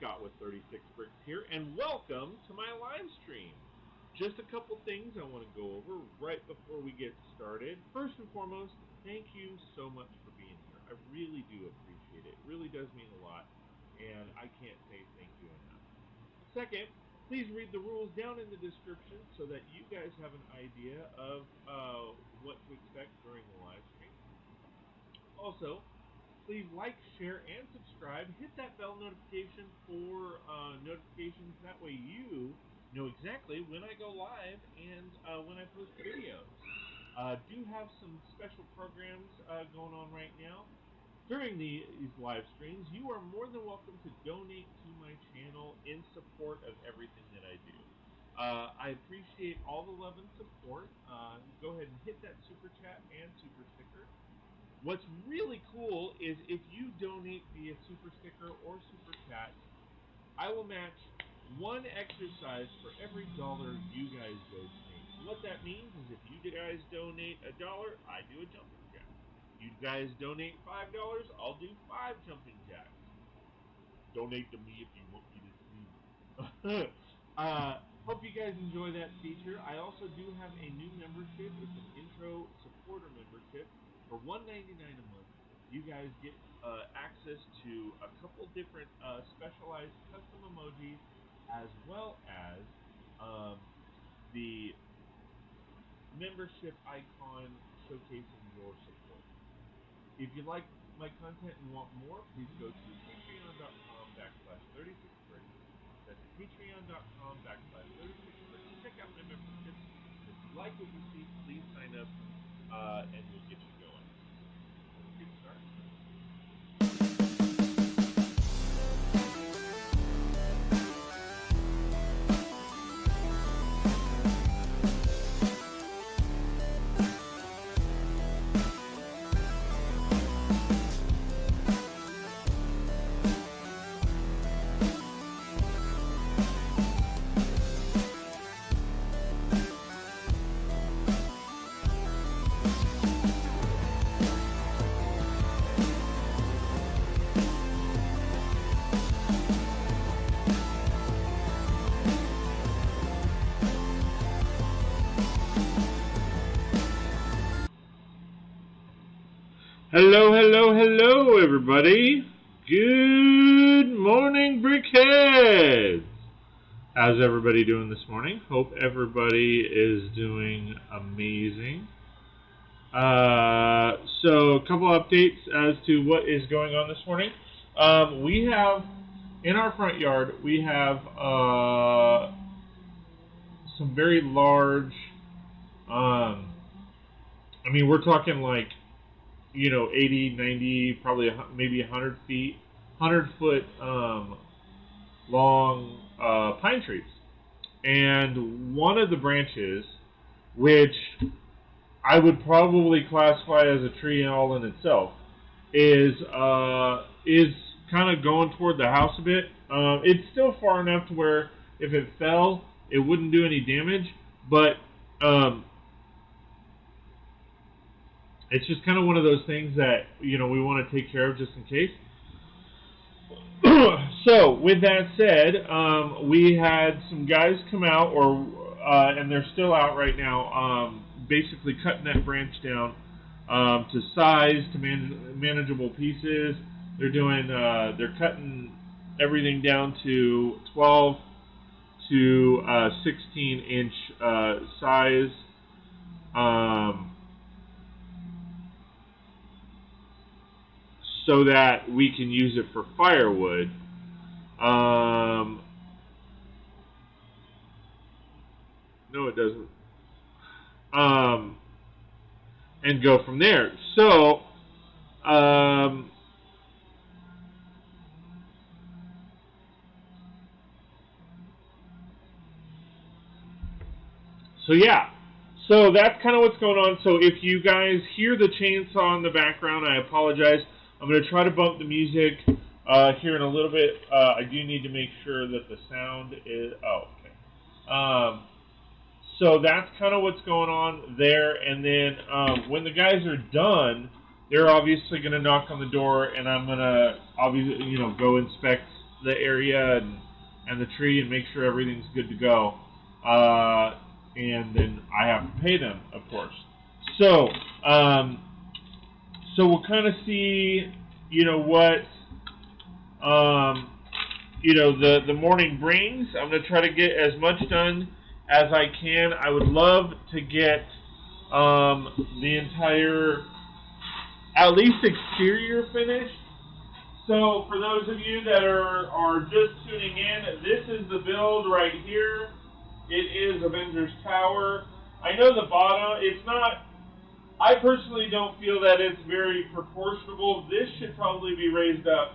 Scott with 36 Brix here, and welcome to my live stream. Just a couple things I want to go over right before we get started. First and foremost, thank you so much for being here. I really do appreciate it. It really does mean a lot, and I can't say thank you enough. Second, please read the rules down in the description so that you guys have an idea of what to expect during the live stream. Also, please like, share, and subscribe. Hit that bell notification for notifications. That way you know exactly when I go live and when I post videos. Do have some special programs going on right now. During these live streams, you are more than welcome to donate to my channel in support of everything that I do. I appreciate all the love and support. Go ahead and hit that super chat and super sticker. What's really cool is if you donate via super sticker or super chat, I will match one exercise for every dollar you guys donate. What that means is if you guys donate $1, I do a jumping jack. You guys donate $5, I'll do 5 jumping jacks. Donate to me if you want me to see. Hope you guys enjoy that feature. I also do have a new membership. It's an intro supporter membership. For $1.99 a month, you guys get access to a couple different specialized custom emojis, as well as the membership icon showcasing your support. If you like my content and want more, please go to patreon.com/36brix. That's patreon.com/36brix. Check out my membership. And if you like what you see, please sign up and we'll get you going. Let's get started. Hello, hello, hello, everybody. Good morning, Brickheads. How's everybody doing this morning? Hope everybody is doing amazing. So, a couple updates as to what is going on this morning. We have, in our front yard, we have some very large, we're talking like, 80, 90, probably maybe 100 feet, 100-foot long pine trees. And one of the branches, which I would probably classify as a tree all in itself, is kind of going toward the house a bit. It's still far enough to where if it fell, it wouldn't do any damage, but it's just kind of one of those things that, we want to take care of just in case. So, with that said, we had some guys come out, and they're still out right now, basically cutting that branch down to size, to manageable pieces. They're cutting everything down to 12 to 16-inch size. So that we can use it for firewood. No, it doesn't. And go from there. So, yeah. So that's kind of what's going on. So if you guys hear the chainsaw in the background, I apologize. I'm going to try to bump the music here in a little bit. I do need to make sure that the sound is... Oh, okay. So that's kind of what's going on there. And then when the guys are done, they're obviously going to knock on the door, and I'm going to obviously, go inspect the area and the tree and make sure everything's good to go. And then I have to pay them, of course. So, so we'll kind of see, what, the morning brings. I'm going to try to get as much done as I can. I would love to get the entire, at least exterior finished. So for those of you that are just tuning in, this is the build right here. It is Avengers Tower. I know the bottom, it's not, I personally don't feel that it's very proportionable. This should probably be raised up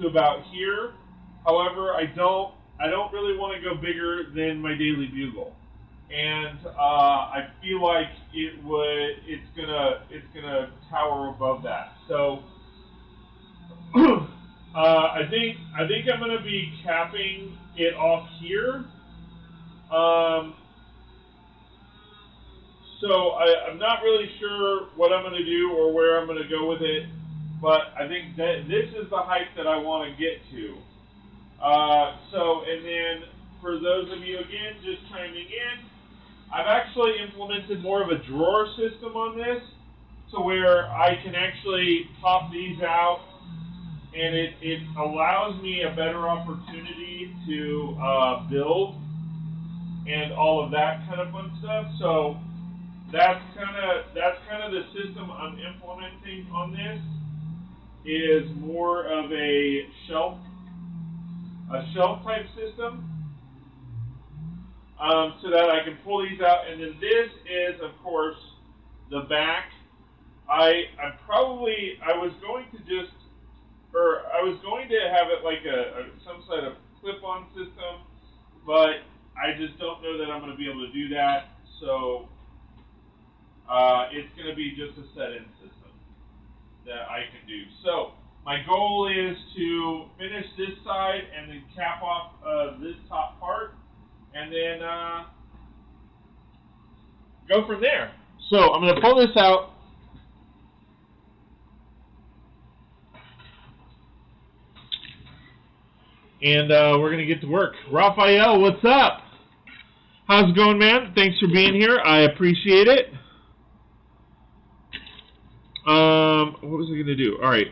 to about here. However, I don't really want to go bigger than my Daily Bugle. And I feel like it's gonna tower above that. So I think I'm gonna be capping it off here. So I'm not really sure what I'm gonna do or where I'm gonna go with it, but I think that this is the height that I want to get to. And then for those of you again just chiming in, I've actually implemented more of a drawer system on this, so where I can actually pop these out, and it allows me a better opportunity to build and all of that kind of fun stuff. So that's kind of the system I'm implementing on this. Is more of a shelf type system, so that I can pull these out. And then this is, of course, the back. I was going to have it like some sort of clip-on system, but I just don't know that I'm going to be able to do that. So it's going to be just a set-in system that I can do. So my goal is to finish this side and then cap off this top part, and then go from there. So I'm going to pull this out. And we're going to get to work. Raphael, what's up? How's it going, man? Thanks for being here. I appreciate it. What was I going to do? All right.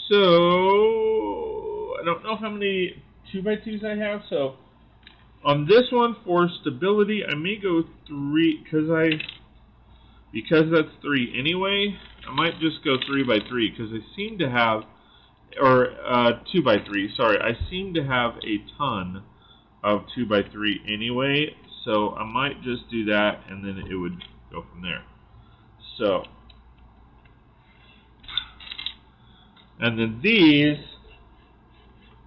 So I don't know how many 2x2s I have. So on this one, for stability, I may go 3 because that's 3 anyway. I might just go 3x3 because I seem to have, or 2x3. Sorry, I seem to have a ton of 2x3 anyway. So I might just do that, and then it would go from there. So. And then these,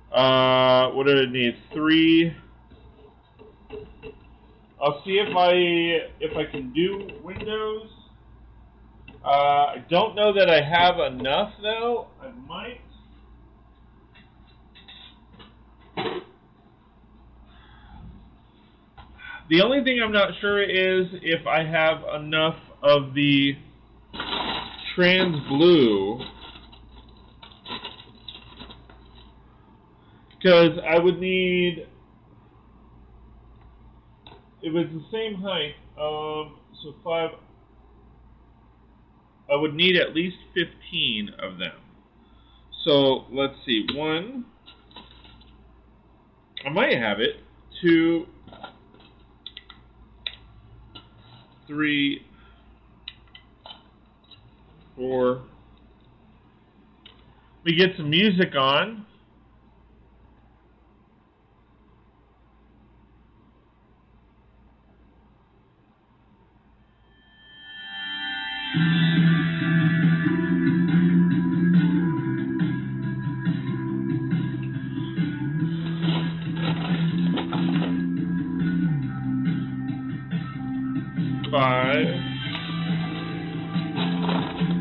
what do I need? 3. I'll see if I can do windows. I don't know that I have enough though. I might. The only thing I'm not sure is if I have enough of the trans blue. Because I would need, if it's the same height, so 5, I would need at least 15 of them. So let's see, 1, I might have it, 2, 3, 4. We get some music on.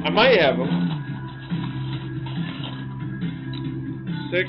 I might have them. 6.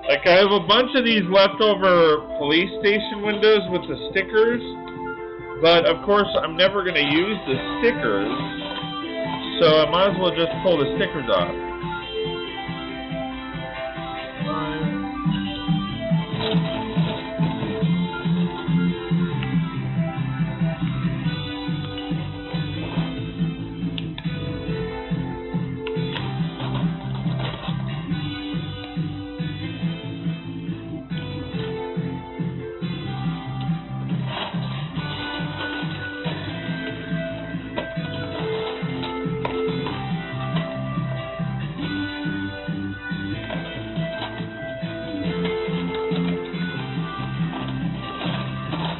Like, I have a bunch of these leftover police station windows with the stickers, but of course I'm never going to use the stickers, so I might as well just pull the stickers off.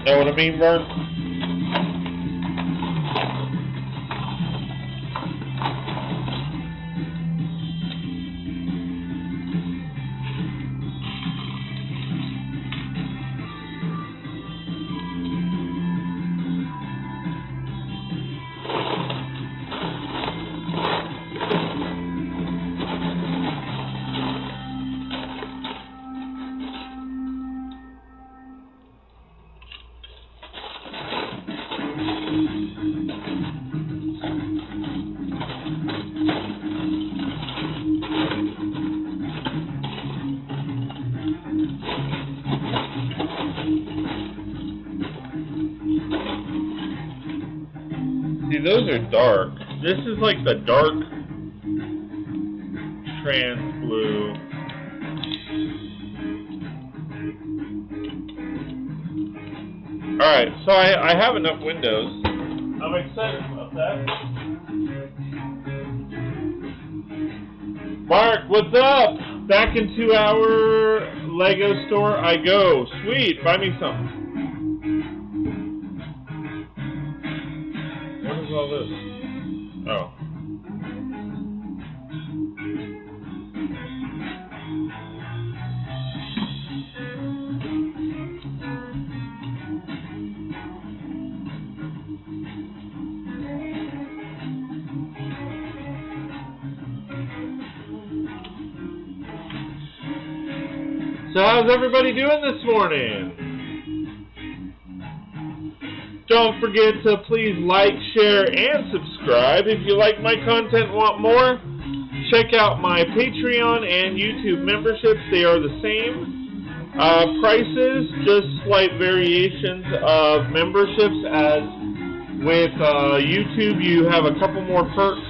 Know what I mean, Vern? See, those are dark. This is like the dark trans blue. Alright, so I have enough windows. I'm excited about that. Mark, what's up? Back into our Lego store I go. Sweet, buy me something. What is all this? Oh. So how's everybody doing this morning? Don't forget to please like, share, and subscribe. If you like my content and want more, check out my Patreon and YouTube memberships. They are the same prices, just slight variations of memberships. As with YouTube, you have a couple more perks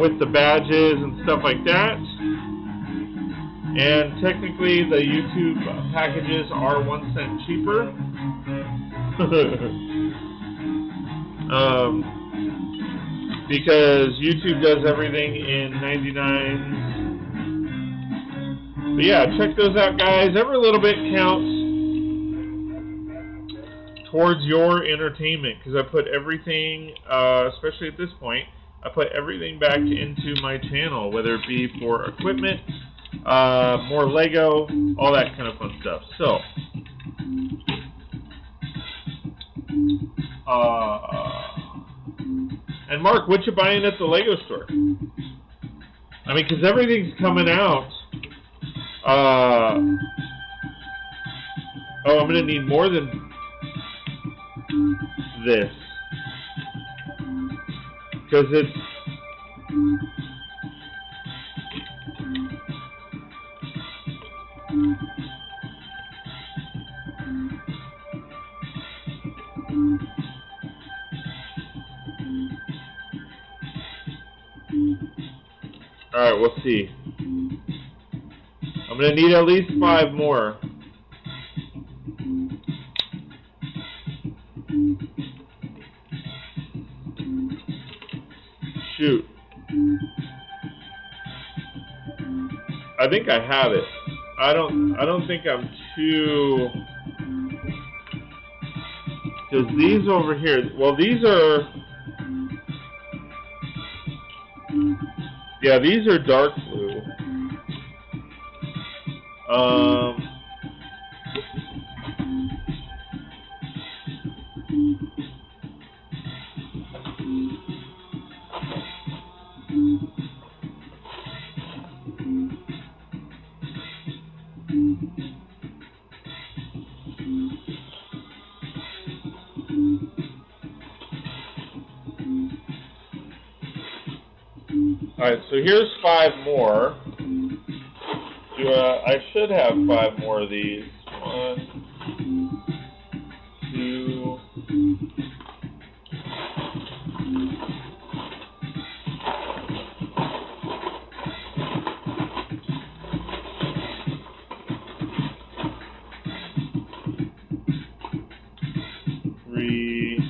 with the badges and stuff like that. And technically, the YouTube packages are 1 cent cheaper. Because YouTube does everything in 99. But yeah, check those out, guys. Every little bit counts towards your entertainment, because I put everything, especially at this point, I put everything back into my channel, whether it be for equipment, more Lego, all that kind of fun stuff. So, and Mark, what you buying at the Lego store? I mean, because everything's coming out. Oh, I'm going to need more than this. Because it's... Alright, we'll see. I'm going to need at least 5 more. Shoot. I think I have it. I don't think I'm too... Because these over here, well, these are... Yeah, these are dark blue. Alright, so here's 5 more. I should have 5 more of these. 1, 2, 3,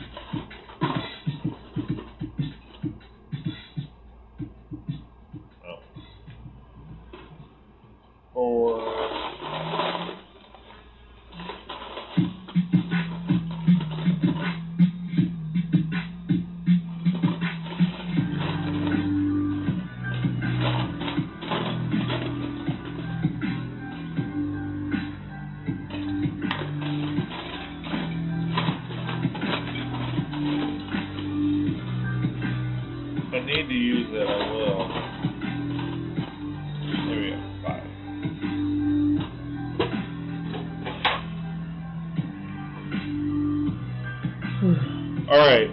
4, 5. If I need to use it, I will. There we go, 5. All right.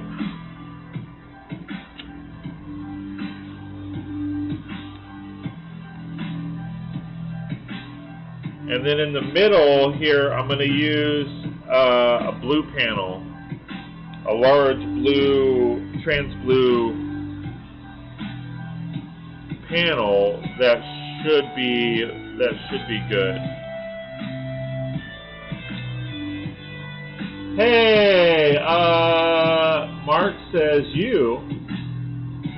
And then in the middle here, I'm going to use a blue panel, a large blue, trans blue panel that should be good. Hey, Mark says you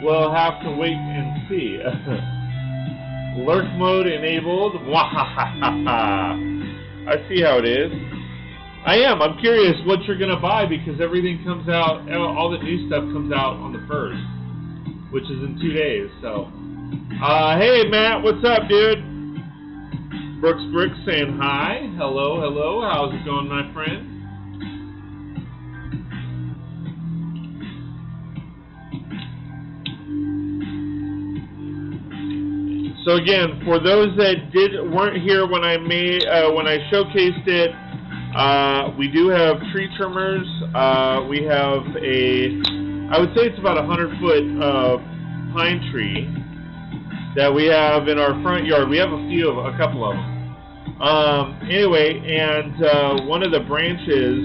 will have to wait and see. Lurk mode enabled. I see how it is. I am. I'm curious what you're going to buy because everything comes out, all the new stuff comes out on the 1st, which is in 2 days. So, hey, Matt, what's up, dude? Brix saying hi. Hello, hello. How's it going, my friend? So again, for those that weren't here when I showcased it, we do have tree trimmers. We have I would say it's about a 100-foot pine tree that we have in our front yard. We have a couple of them. Anyway, and one of the branches,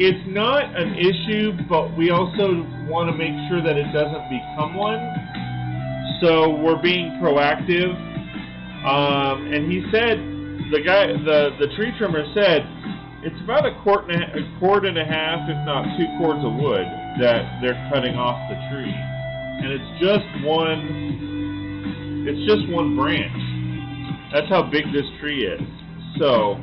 it's not an issue, but we also want to make sure that it doesn't become one. So we're being proactive, and he said, the tree trimmer said, it's about a cord and a half, if not 2 cords of wood that they're cutting off the tree, and it's just one branch. That's how big this tree is. So.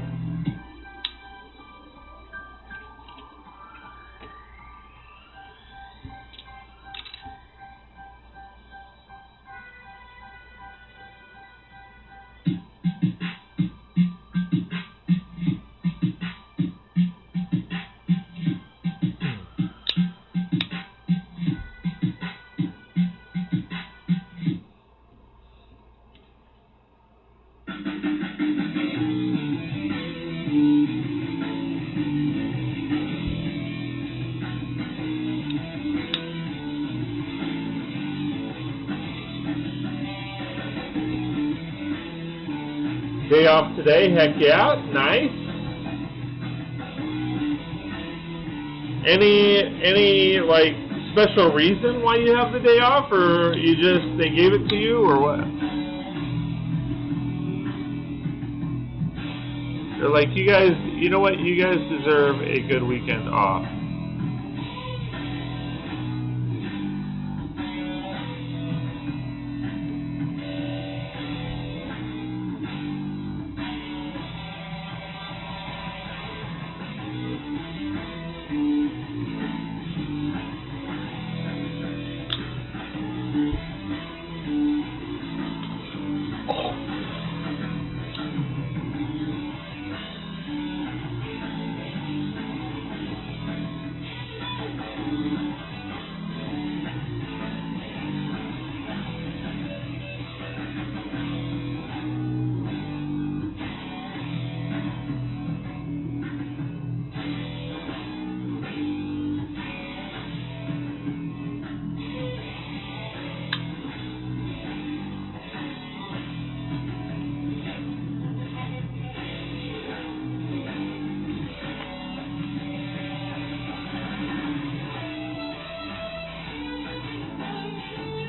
Day off today, heck yeah, nice. Any like special reason why you have the day off, or they gave it to you, or what? They're like, you guys, you know what, you guys deserve a good weekend off.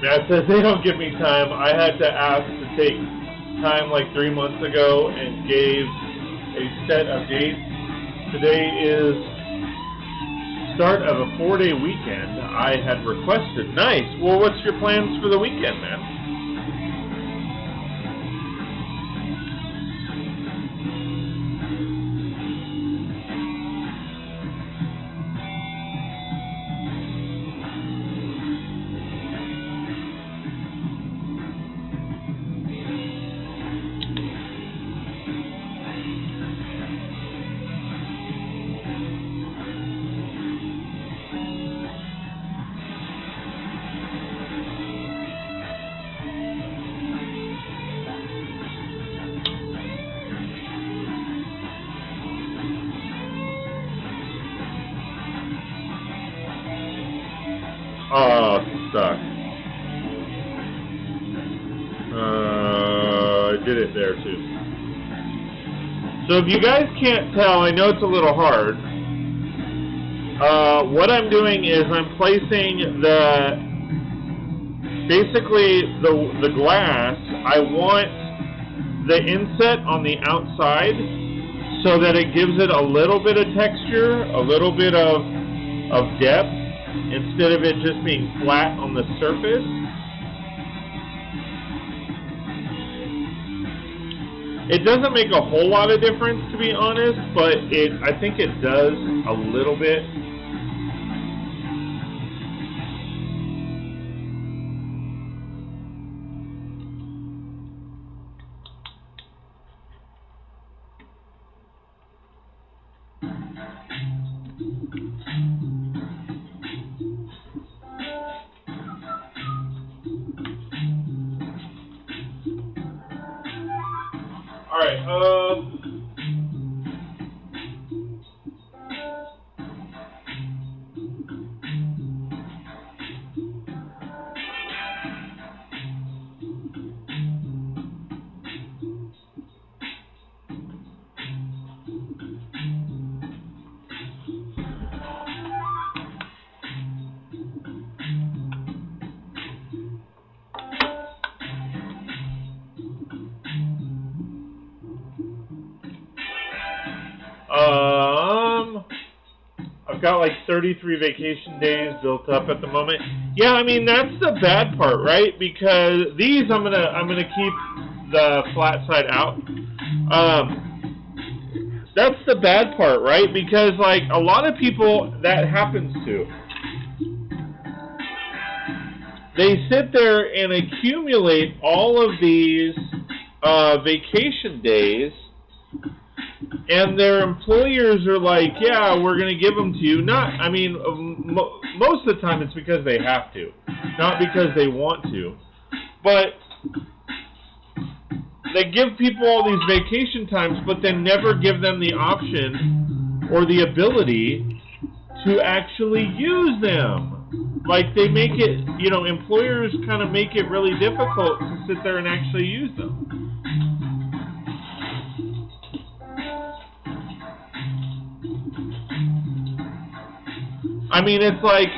Matt says they don't give me time. I had to ask to take time like 3 months ago and gave a set of dates. Today is start of a 4-day weekend I had requested. Nice. Well, what's your plans for the weekend, man? Oh, stuck. I did it there too. So if you guys can't tell, I know it's a little hard. What I'm doing is I'm placing basically the glass. I want the inset on the outside so that it gives it a little bit of texture, a little bit of depth, instead of it just being flat on the surface. It doesn't make a whole lot of difference, to be honest, but I think it does a little bit. Alright, I've got like 33 vacation days built up at the moment. Yeah, I mean that's the bad part, right? Because these I'm gonna keep the flat side out. That's the bad part, right? Because like a lot of people that happens to. They sit there and accumulate all of these vacation days. And their employers are like, yeah, we're going to give them to you. Most of the time it's because they have to, not because they want to. But they give people all these vacation times, but then never give them the option or the ability to actually use them. Like they make it, employers kind of make it really difficult to sit there and actually use them. I mean, it's like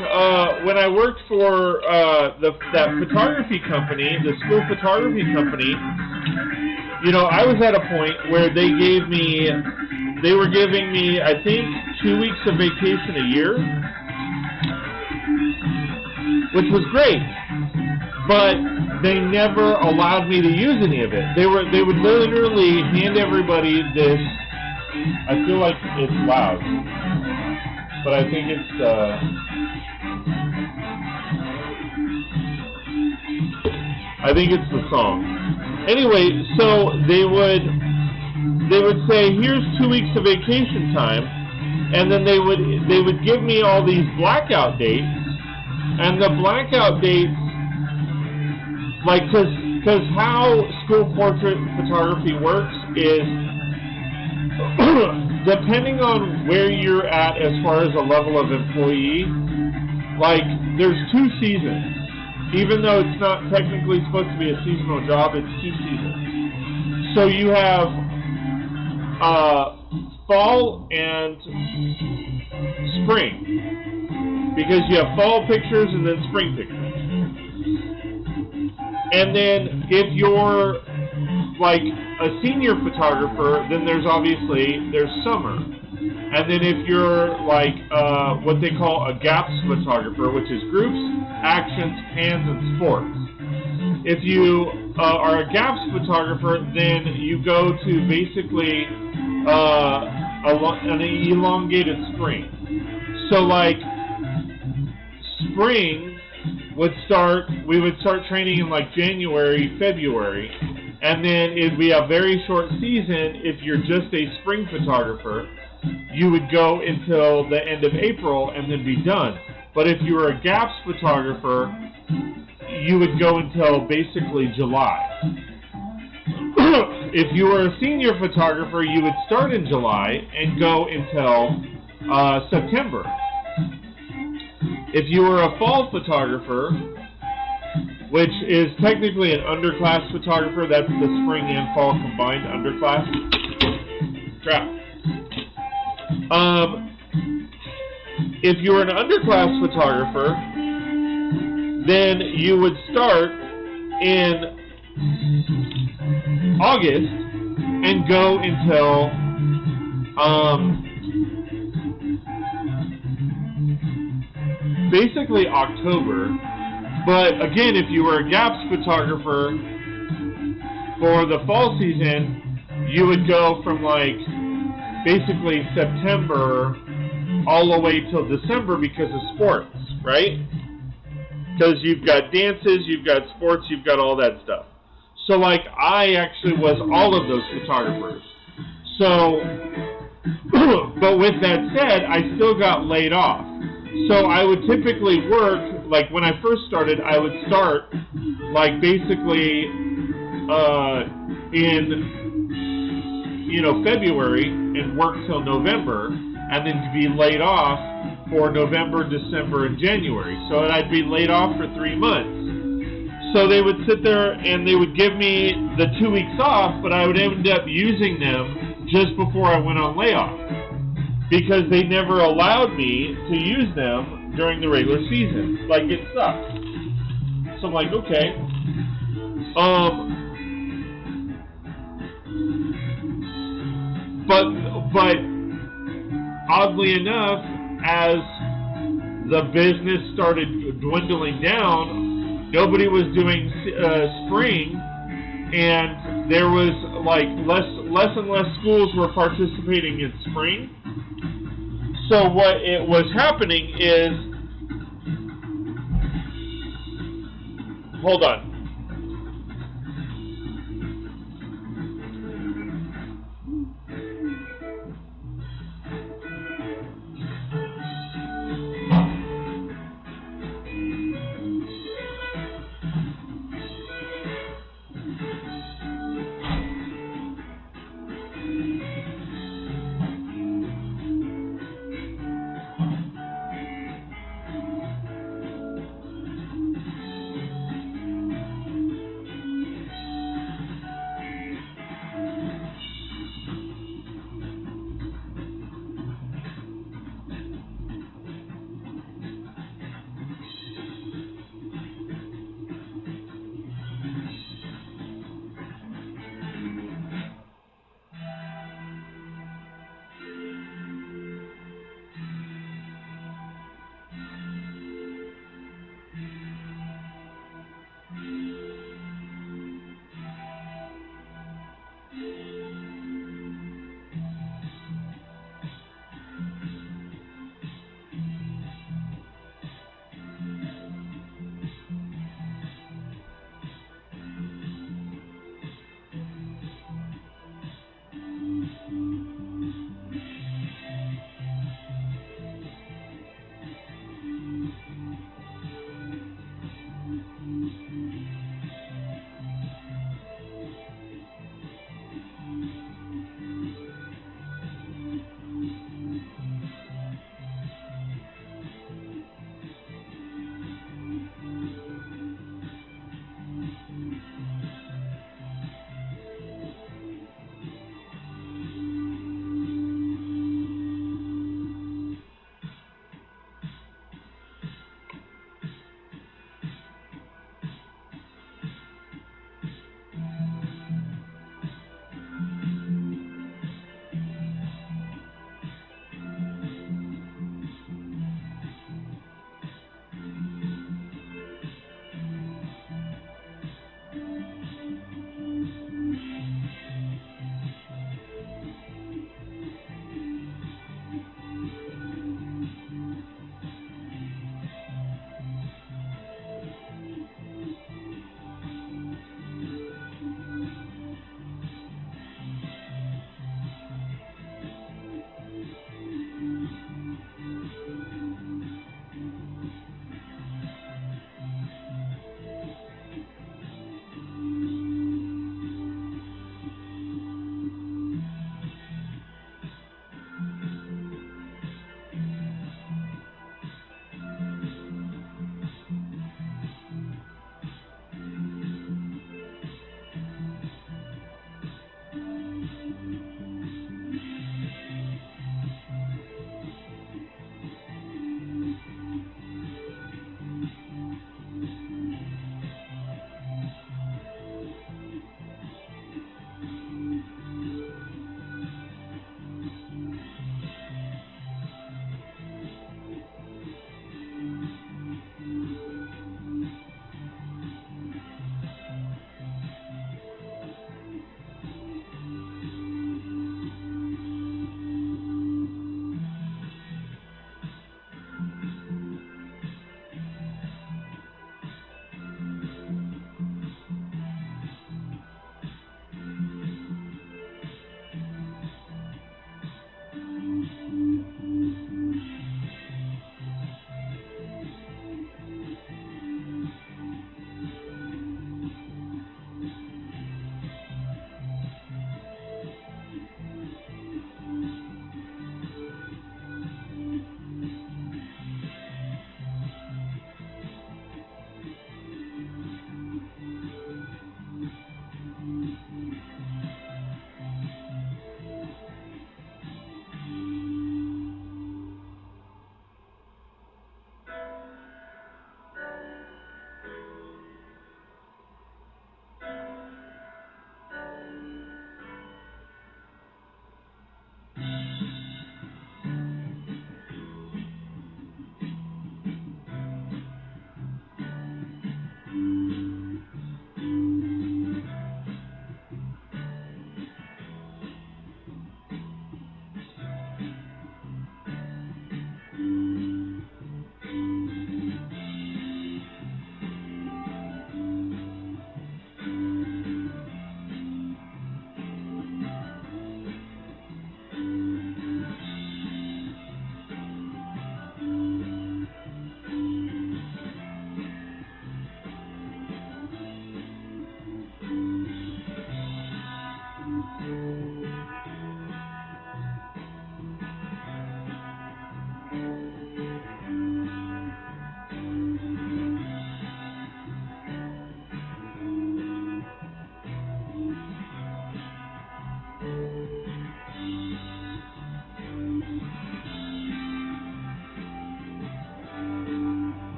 when I worked for that photography company, the school photography company, I was at a point where they were giving me, I think, 2 weeks of vacation a year, which was great, but they never allowed me to use any of it. They would literally hand everybody this. I feel like it's loud. But I think it's the song. Anyway, so they would say, here's 2 weeks of vacation time, and then they would give me all these blackout dates, and the blackout dates, like, because how school portrait photography works is depending on where you're at as far as a level of employee, like there's 2 seasons. Even though it's not technically supposed to be a seasonal job, it's 2 seasons. So you have fall and spring, because you have fall pictures and then spring pictures. And then if you're like a senior photographer, then there's summer. And then if you're like what they call a gaps photographer, which is groups, actions, pans, and sports. If you are a gaps photographer, then you go to basically an elongated spring. So like spring we would start training in like January, February, and then it'd be a very short season. If you're just a spring photographer, you would go until the end of April and then be done. But if you were a gaps photographer, you would go until basically July. If you were a senior photographer, you would start in July and go until September. If you were a fall photographer, which is technically an underclass photographer, that's the spring and fall combined underclass. Crap. If you were an underclass photographer, then you would start in August and go until basically October. But again, if you were a gaps photographer for the fall season, you would go from like basically September all the way till December because of sports, right? Because you've got dances, you've got sports, you've got all that stuff. So like I actually was all of those photographers. So, but with that said, I still got laid off. So I would typically work, like when I first started, I would start like basically in February and work till November, and then be laid off for November, December, and January. So I'd be laid off for 3 months. So they would sit there and they would give me the 2 weeks off, but I would end up using them just before I went on layoff, because they never allowed me to use them during the regular season. Like, it sucked. So I'm like, okay. But oddly enough, as the business started dwindling down, nobody was doing spring, and there was like less and less schools were participating in spring. So what it was happening is, hold on.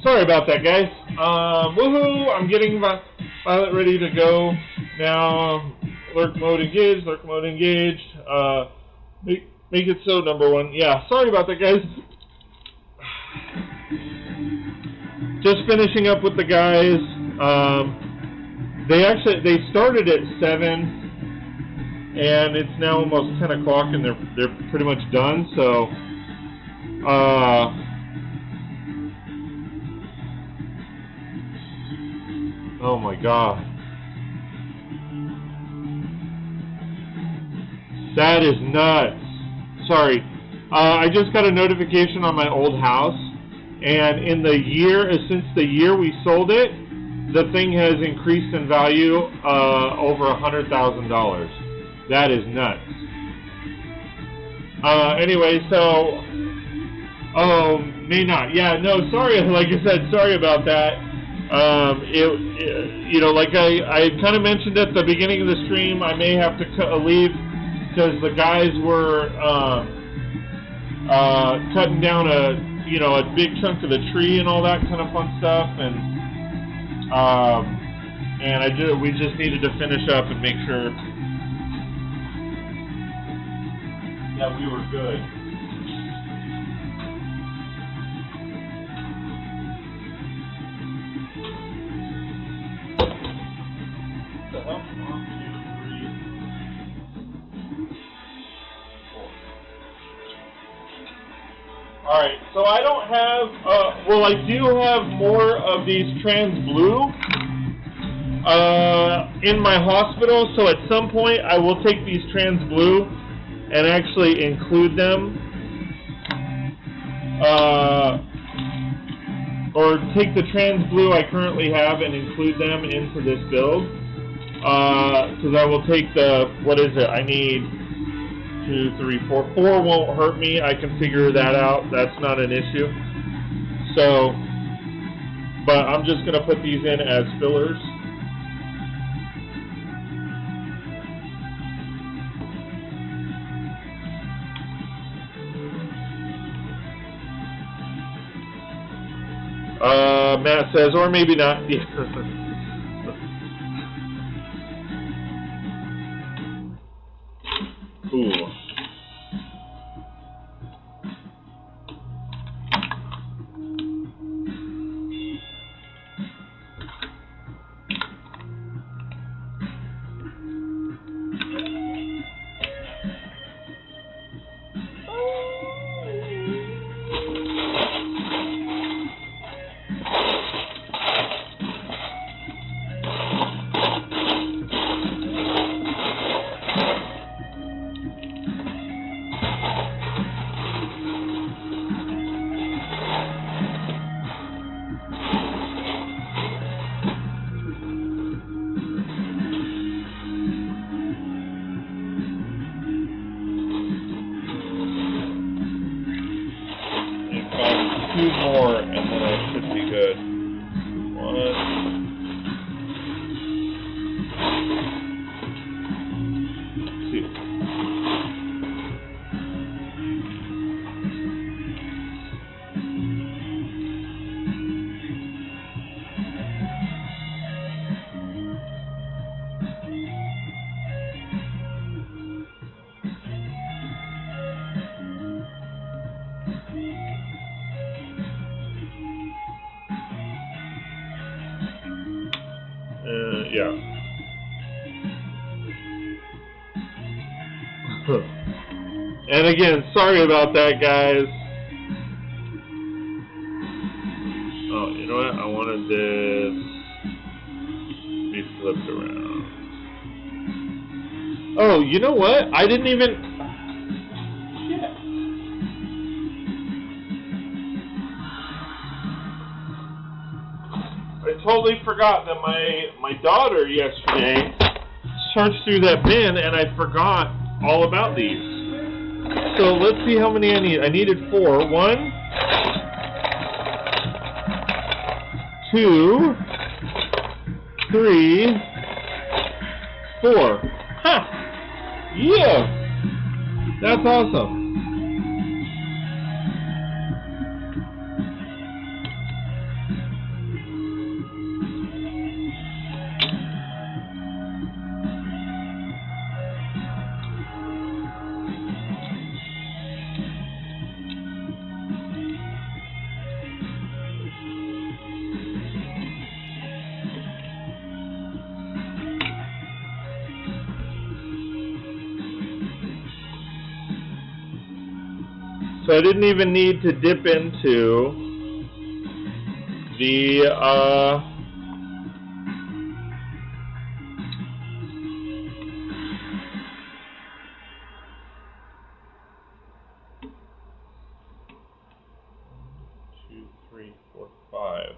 Sorry about that, guys. Woohoo! I'm getting my pilot ready to go now. Lurk mode engaged. Lurk mode engaged. Make it so, number one. Yeah, sorry about that, guys. Just finishing up with the guys. They started at 7, and it's now almost 10 o'clock, and they're pretty much done. So, oh my God, that is nuts. Sorry, I just got a notification on my old house, and in the year, since the year we sold it, the thing has increased in value over $100,000. That is nuts. Anyway, so, may not. Yeah, no, sorry. Like I said, sorry about that. You know, like I kind of mentioned at the beginning of the stream, I may have to leave because the guys were cutting down a big chunk of the tree and all that kind of fun stuff, and we just needed to finish up and make sure that we were good. What the hell? 1, 2, 3, 4. Alright, so I don't have, well, I do have more of these trans blue in my hospital, so at some point I will take these trans blue and actually include them, or take the trans blue I currently have and include them into this build, because I will take the, what is it, I need 2, 3, 4. 4 won't hurt me. I can figure that out. That's not an issue. So, but I'm just going to put these in as fillers. Matt says, or maybe not. Ooh. Yeah. And again, sorry about that, guys. Oh, you know what? I wanted this to be flipped around. Oh, you know what? I didn't even... Shit. I totally forgot that my daughter yesterday searched through that bin, and I forgot all about these. So let's see how many I need. I needed 4. 1, 2, 3, 4. Huh. Yeah. That's awesome. So I didn't even need to dip into the 2, 3, 4, 5.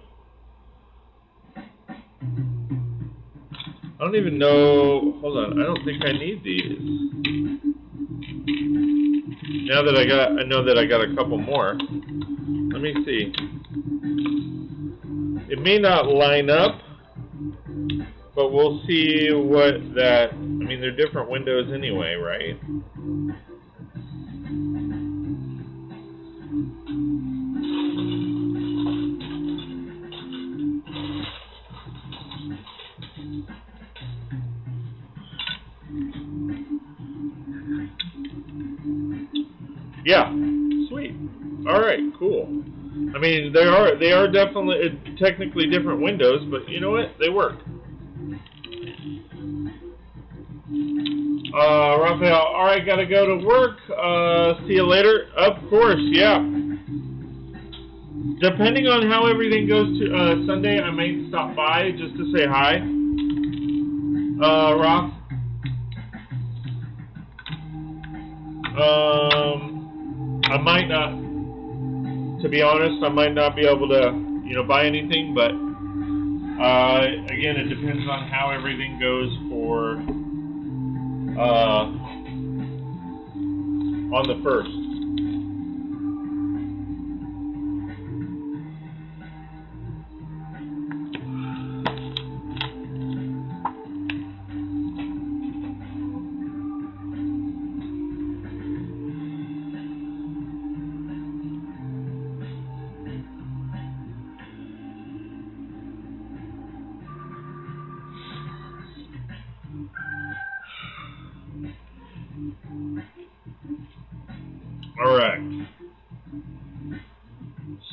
I don't even know. Hold on. I don't think I need these. Now that I know that I got a couple more. Let me see. It may not line up, but we'll see what that. I mean, they're different windows anyway, right? Yeah, sweet. All right, cool. I mean, they are definitely technically different windows, but you know what? They work. Raphael, all right, gotta go to work. See you later. Of course, yeah. Depending on how everything goes to Sunday, I might stop by just to say hi. Ross. I might not, to be honest, I might not be able to, buy anything, but again, it depends on how everything goes for on the 1st. Alright,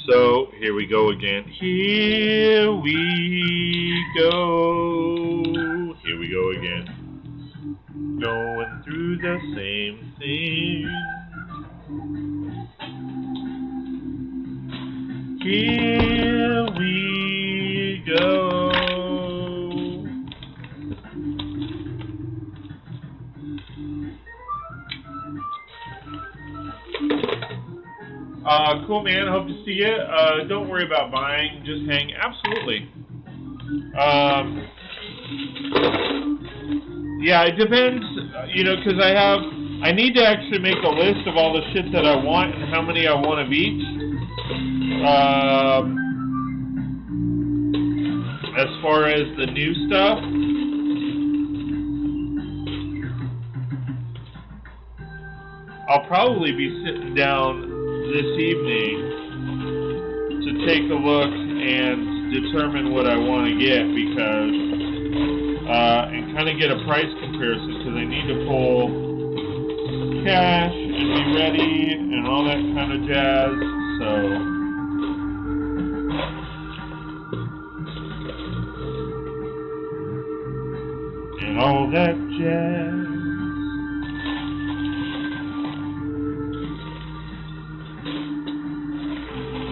so here we go again. Here we go again. Going through the same thing. Here we go. Cool, man. Hope to see you. Don't worry about buying. Just hang. Absolutely. Yeah, it depends, because I need to actually make a list of all the shit that I want and how many I want of each. As far as the new stuff. I'll probably be sitting down this evening to take a look and determine what I want to get, because and kind of get a price comparison, because I need to pull cash and be ready and all that kind of jazz. So and all that jazz.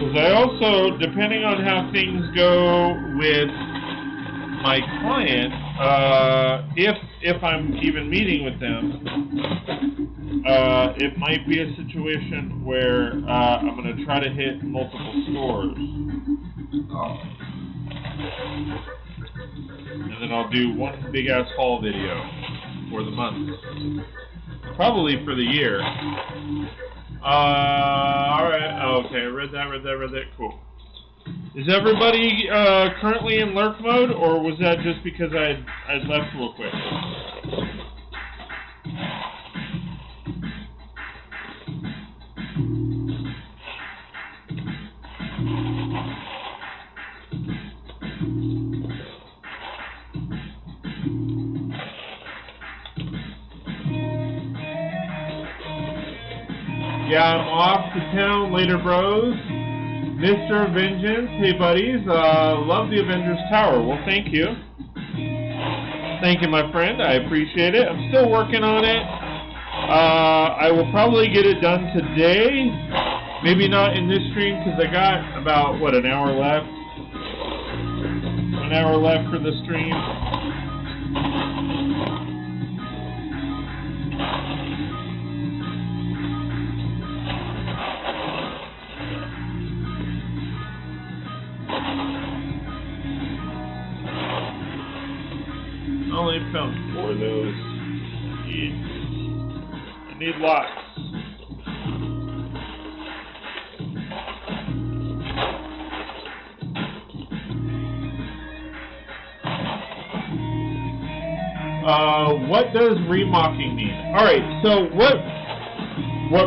I also, depending on how things go with my client, if I'm even meeting with them, it might be a situation where I'm going to try to hit multiple stores. And then I'll do one big-ass haul video for the month. Probably for the year. Alright, okay, read that, cool. Is everybody currently in lurk mode, or was that just because I'd left real quick? Yeah, I'm off to town later, bros. Mr. Vengeance, hey buddies, love the Avengers Tower. Well, thank you. Thank you, my friend. I appreciate it. I'm still working on it. I will probably get it done today. Maybe not in this stream because I got about, what, an hour left? An hour left for the stream. I only found 4 of those. I need lots. What does re-mocking mean? Alright, so what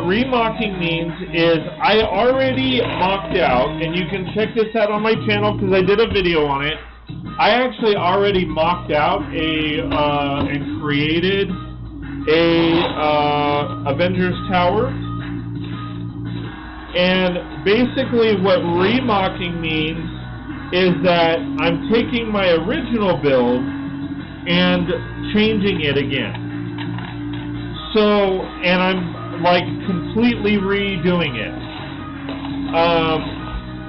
re-mocking means is I already mocked out, and you can check this out on my channel because I did a video on it. I actually already mocked out and created a Avengers tower. And basically what re-mocking means is that I'm taking my original build and changing it again. So, and I'm like completely redoing it.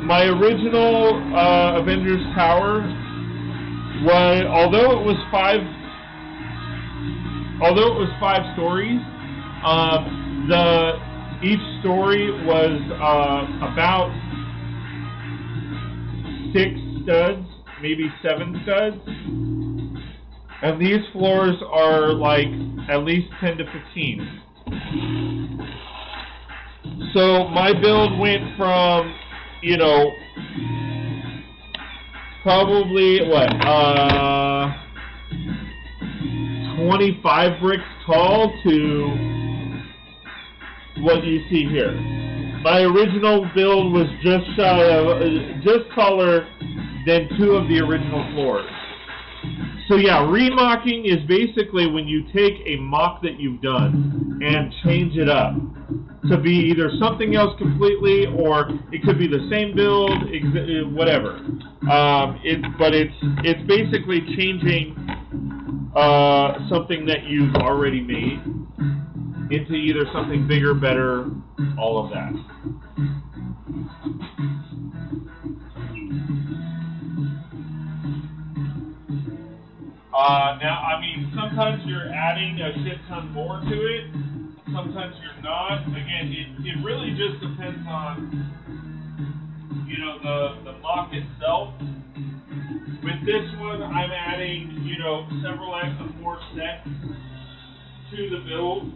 My original Avengers tower was, although it was five stories, each story was about 6 studs, maybe 7 studs. And these floors are like at least 10 to 15. So my build went from, you know, probably, what, 25 bricks tall to what you see here. My original build was just shy of, just taller than 2 of the original floors. So yeah, re-mocking is basically when you take a mock that you've done and change it up to be either something else completely, or it could be the same build, whatever. But it's basically changing something that you've already made into either something bigger, better, all of that. Now, I mean, sometimes you're adding a shit ton more to it, sometimes you're not. Again, it really just depends on, you know, the mock itself. With this one, I'm adding, you know, several more sets to the build.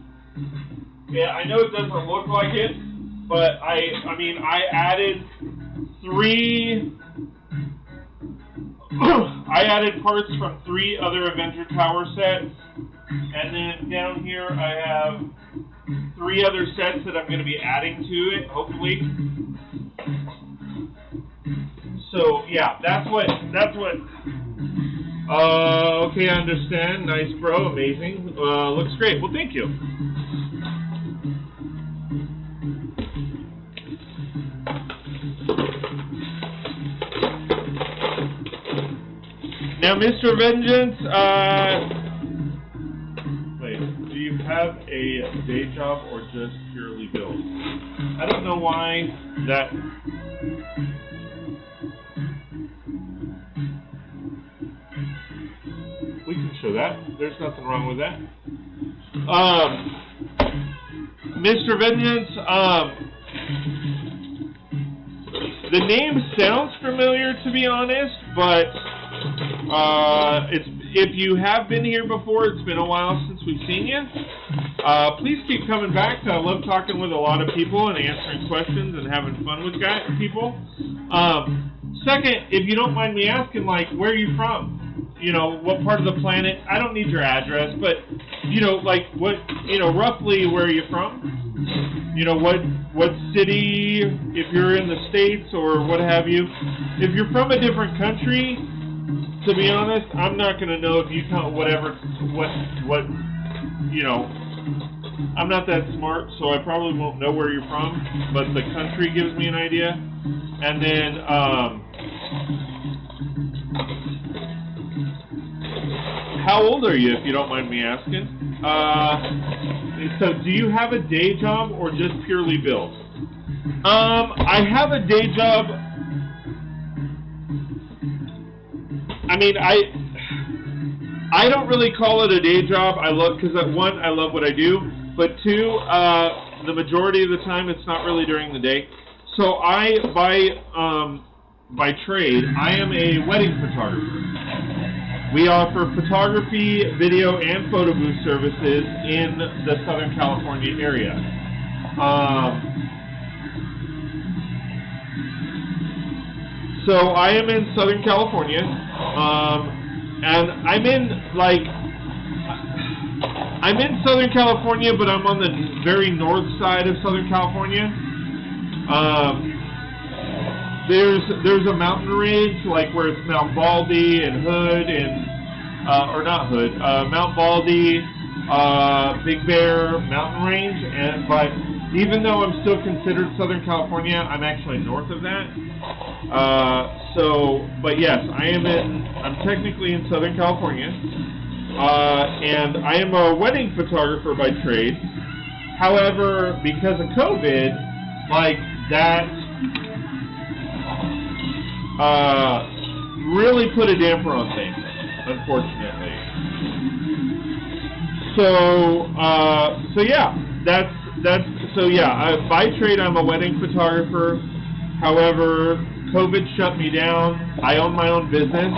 Yeah, I know it doesn't look like it, but I mean, I added 3... I added parts from 3 other Avenger Tower sets, and then down here I have 3 other sets that I'm going to be adding to it, hopefully. So yeah, that's what. Okay, I understand. Nice, bro. Amazing. Looks great. Well, thank you. Now, Mr. Vengeance, wait, do you have a day job or just purely build? I don't know why that... We can show that. There's nothing wrong with that. Mr. Vengeance, the name sounds familiar, to be honest, but... if you have been here before, it's been a while since we've seen you. Please keep coming back. I love talking with a lot of people and answering questions and having fun with people. Second, if you don't mind me asking, like, where are you from? You know, what part of the planet? I don't need your address, but, you know, like, what, you know, roughly where are you from? You know, what city, if you're in the States or what have you. If you're from a different country, to be honest, I'm not going to know if you count whatever, what, you know, I'm not that smart, so I probably won't know where you're from, but the country gives me an idea. And then, how old are you, if you don't mind me asking? So do you have a day job or just purely build? I have a day job. I mean, I don't really call it a day job. Because one, I love what I do, but two, the majority of the time it's not really during the day. So by trade, I am a wedding photographer. We offer photography, video, and photo booth services in the Southern California area. So I am in Southern California, and I'm in Southern California, but I'm on the very north side of Southern California. There's a mountain range like where it's Mount Baldy and Hood and or not Hood, Mount Baldy, Big Bear Mountain Range, but even though I'm still considered Southern California, I'm actually north of that. But yes, I'm technically in Southern California, and I am a wedding photographer by trade. However, because of COVID, that really put a damper on things, unfortunately. By trade, I'm a wedding photographer. However, COVID shut me down. I own my own business,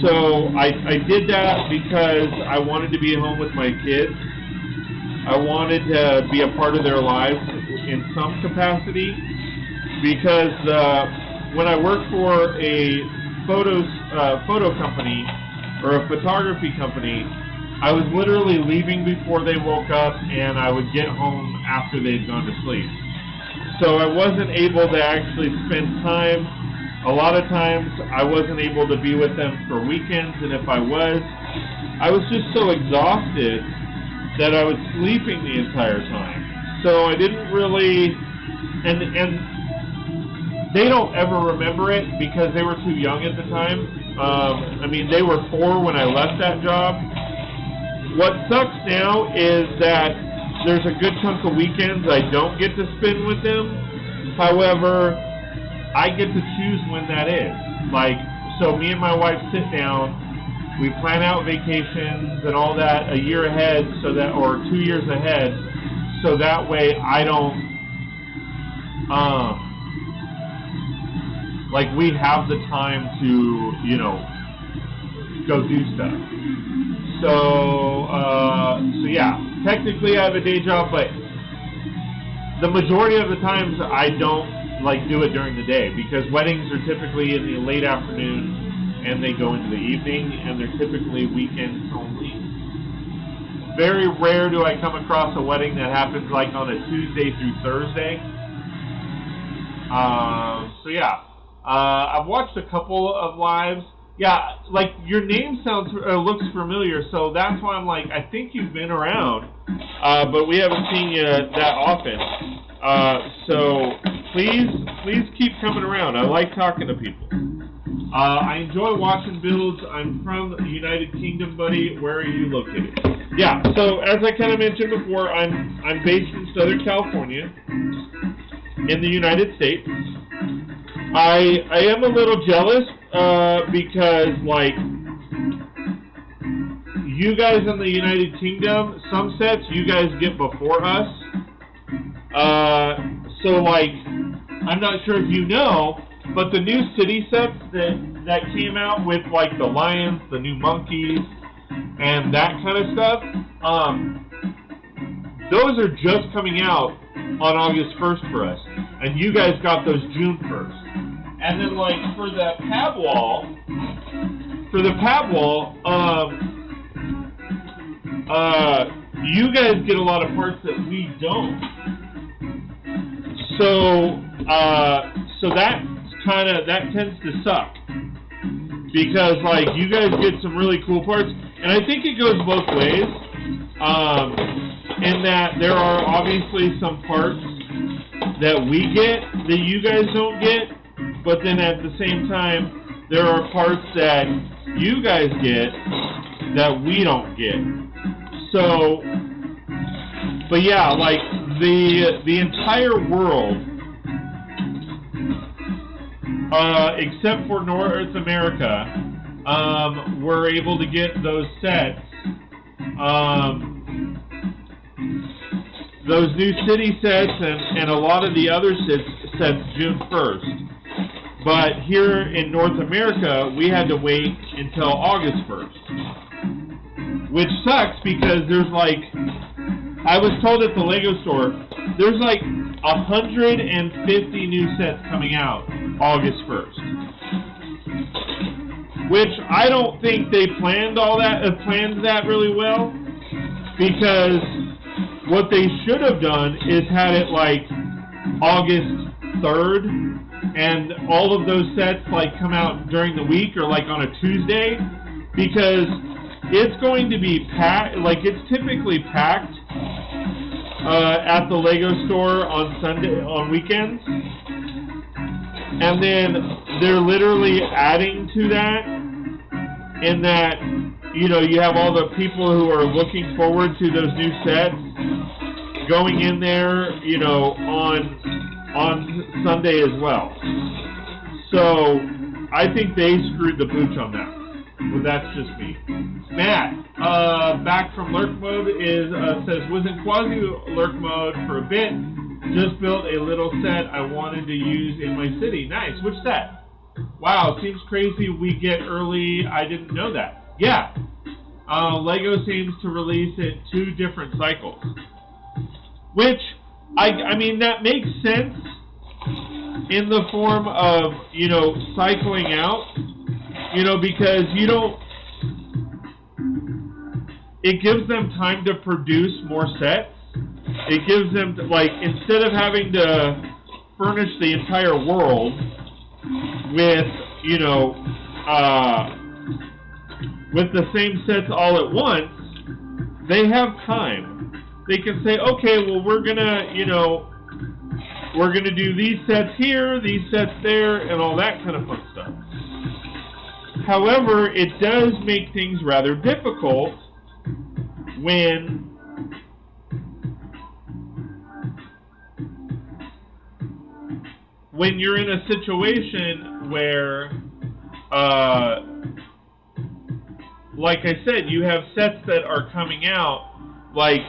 so I did that because I wanted to be home with my kids. I wanted to be a part of their lives in some capacity, because when I worked for a photo company or a photography company, I was literally leaving before they woke up, and I would get home after they'd gone to sleep. So I wasn't able to actually spend time. A lot of times I wasn't able to be with them for weekends, and if I was just so exhausted that I was sleeping the entire time. So I didn't really, and they don't ever remember it because they were too young at the time. They were 4 when I left that job. What sucks now is that there's a good chunk of weekends I don't get to spend with them. However, I get to choose when that is. So me and my wife sit down, we plan out vacations and all that a year ahead, or 2 years ahead, so that way I don't, we have the time to, go do stuff. So yeah, technically I have a day job, but the majority of the times I don't do it during the day, because weddings are typically in the late afternoon and they go into the evening, and they're typically weekends only. Very rare do I come across a wedding that happens on a Tuesday through Thursday. I've watched a couple of lives. Yeah, your name looks familiar, so that's why I'm I think you've been around, but we haven't seen you that often. So please keep coming around. I like talking to people. I enjoy watching builds. I'm from the United Kingdom, buddy. Where are you located? Yeah, so as I kind of mentioned before, I'm based in Southern California, in the United States. I am a little jealous because, you guys in the United Kingdom, some sets you guys get before us. I'm not sure if you know, but the new city sets that came out with, the lions, the new monkeys, and that kind of stuff, those are just coming out on August 1st for us. And you guys got those June 1st. And then, for the pad wall, you guys get a lot of parts that we don't. So that tends to suck, because you guys get some really cool parts, and I think it goes both ways. In that there are obviously some parts that we get that you guys don't get, but then at the same time there are parts that you guys get that we don't get. So, but yeah, the entire world except for North America, we're able to get those sets, those new city sets and a lot of the other sets June 1st. But here in North America, we had to wait until August 1st. Which sucks because there's like, I was told at the Lego store, there's like 150 new sets coming out August 1st. Which I don't think they planned that really well, because what they should have done is had it like August 3rd, and all of those sets like come out during the week or like on a Tuesday, because it's going to be packed, like it's typically packed at the Lego store on weekends, and then they're literally adding to that, in that, you know, you have all the people who are looking forward to those new sets going in there, you know, on Sunday as well. So I think they screwed the pooch on that. Well, that's just me. Matt, back from lurk mode, says, was in quasi lurk mode for a bit. Just built a little set I wanted to use in my city. Nice. Which set? Wow, seems crazy we get early. I didn't know that. Yeah. Lego seems to release it 2 different cycles. Which, I mean, that makes sense in the form of, you know, cycling out. You know, because you don't, it gives them time to produce more sets. It gives them, like, instead of having to furnish the entire world with, you know, with the same sets all at once, they have time. They can say, okay, well, we're gonna, you know, we're gonna do these sets here, these sets there, and all that kind of fun stuff. However, it does make things rather difficult when you're in a situation where, like I said, you have sets that are coming out like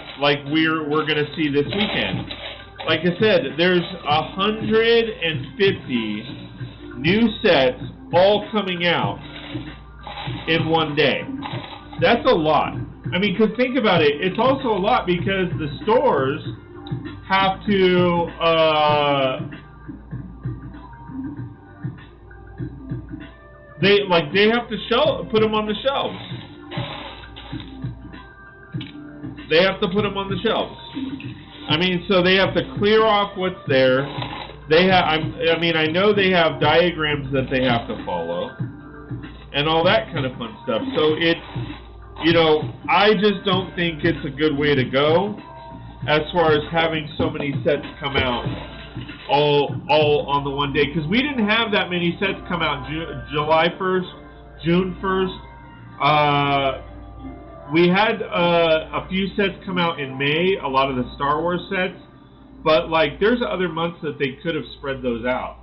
we're going to see this weekend. Like I said, there's 150 new sets all coming out in one day. That's a lot. I mean, because think about it, it's also a lot because the stores have to they have to put them on the shelves. They have to put them on the shelves. I mean, so they have to clear off what's there. They have, I mean, I know they have diagrams that they have to follow and all that kind of fun stuff. So it, you know, I just don't think it's a good way to go as far as having so many sets come out all on the one day, because we didn't have that many sets come out July 1st, June 1st. We had a few sets come out in May, a lot of the Star Wars sets, but like there's other months that they could have spread those out.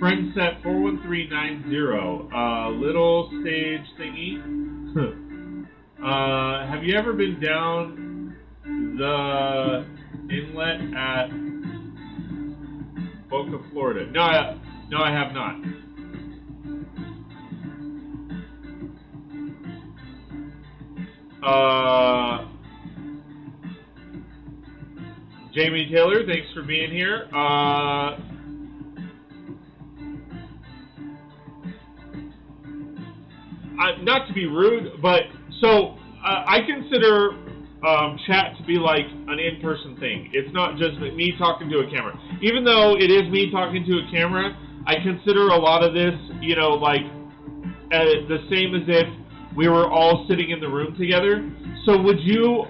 Friend set 41390, little stage thingy. Have you ever been down the inlet at Boca, Florida? No, I have not. Jamie Taylor, thanks for being here. Not to be rude, but so I consider chat to be like an in-person thing. It's not just me talking to a camera. Even though it is me talking to a camera, I consider a lot of this, you know, like the same as if we were all sitting in the room together. So would you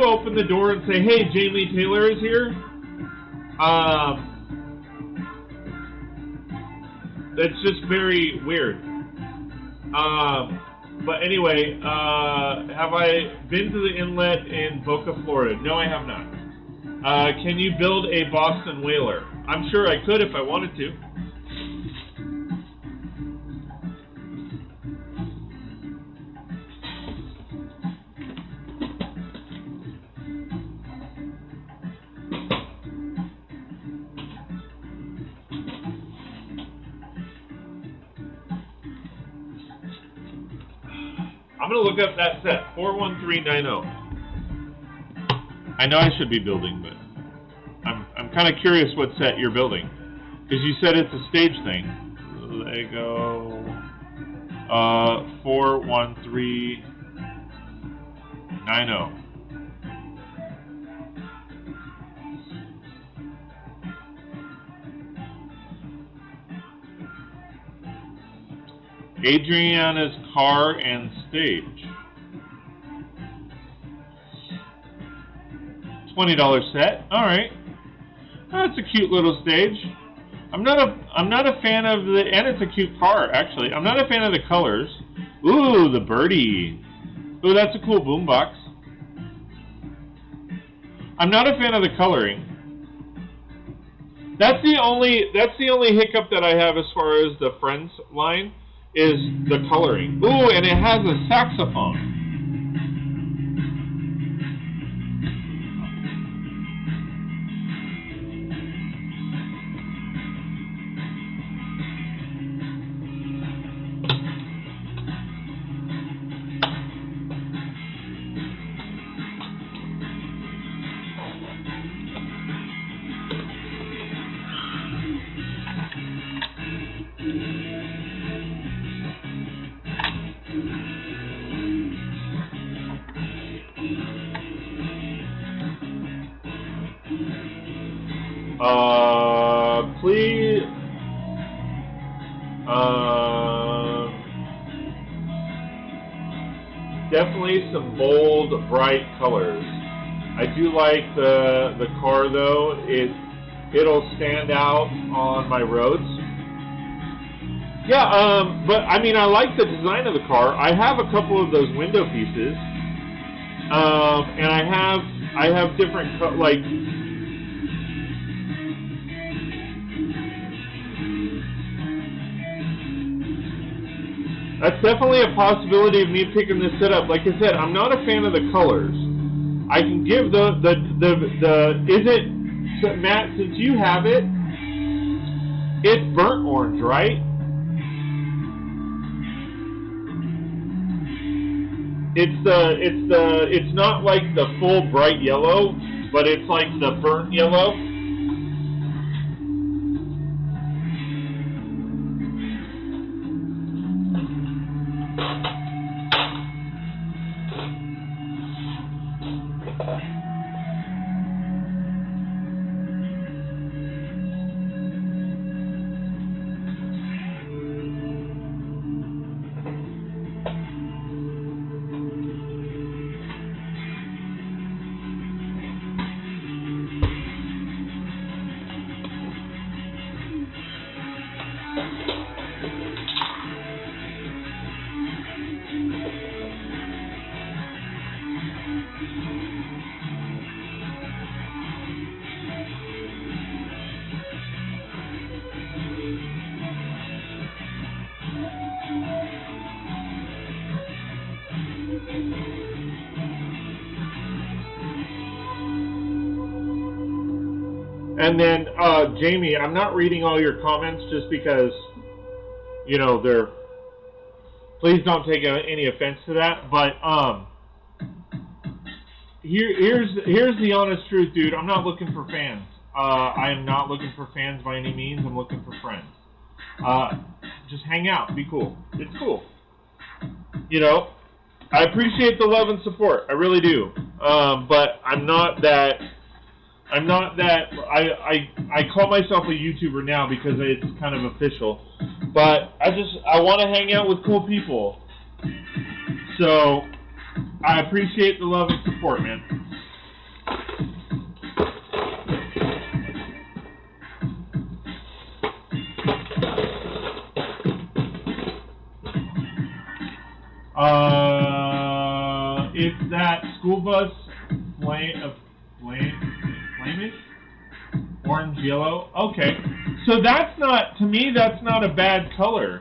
open the door and say, "Hey, Jamie Taylor is here"? It's just very weird. But anyway, have I been to the inlet in Boca, Florida? No, I have not. Can you build a Boston Whaler? I'm sure I could if I wanted to. I'm going to look up that set, 41390. I know I should be building, but I'm kind of curious what set you're building. Because you said it's a stage thing. Lego 41390. Adriana's car and stage. $20 set. All right. That's a cute little stage. I'm not a fan of the, and it's a cute car actually. I'm not a fan of the colors. Ooh, the birdie. Ooh, that's a cool boombox. I'm not a fan of the coloring. That's the only hiccup that I have as far as the Friends line is the coloring. Ooh, and it has a saxophone. Please, definitely some bold, bright colors. I do like the car though. It'll stand out on my roads. Yeah, but I mean, I like the design of the car. I have a couple of those window pieces, and I have different like. That's definitely a possibility of me picking this set up. Like I said, I'm not a fan of the colors. I can give is it, so Matt, since you have it, it's burnt orange, right? It's not like the full bright yellow, but it's like the burnt yellow. And then, Jamie, I'm not reading all your comments just because, you know, they're. Please don't take any offense to that. But here's the honest truth, dude. I'm not looking for fans. I am not looking for fans by any means. I'm looking for friends. Just hang out, be cool. It's cool. You know, I appreciate the love and support. I really do. But I'm not that. I call myself a YouTuber now because it's kind of official, but I want to hang out with cool people. So I appreciate the love and support, man. It's that school bus flame Orange, yellow. Okay. So that's not, to me, that's not a bad color.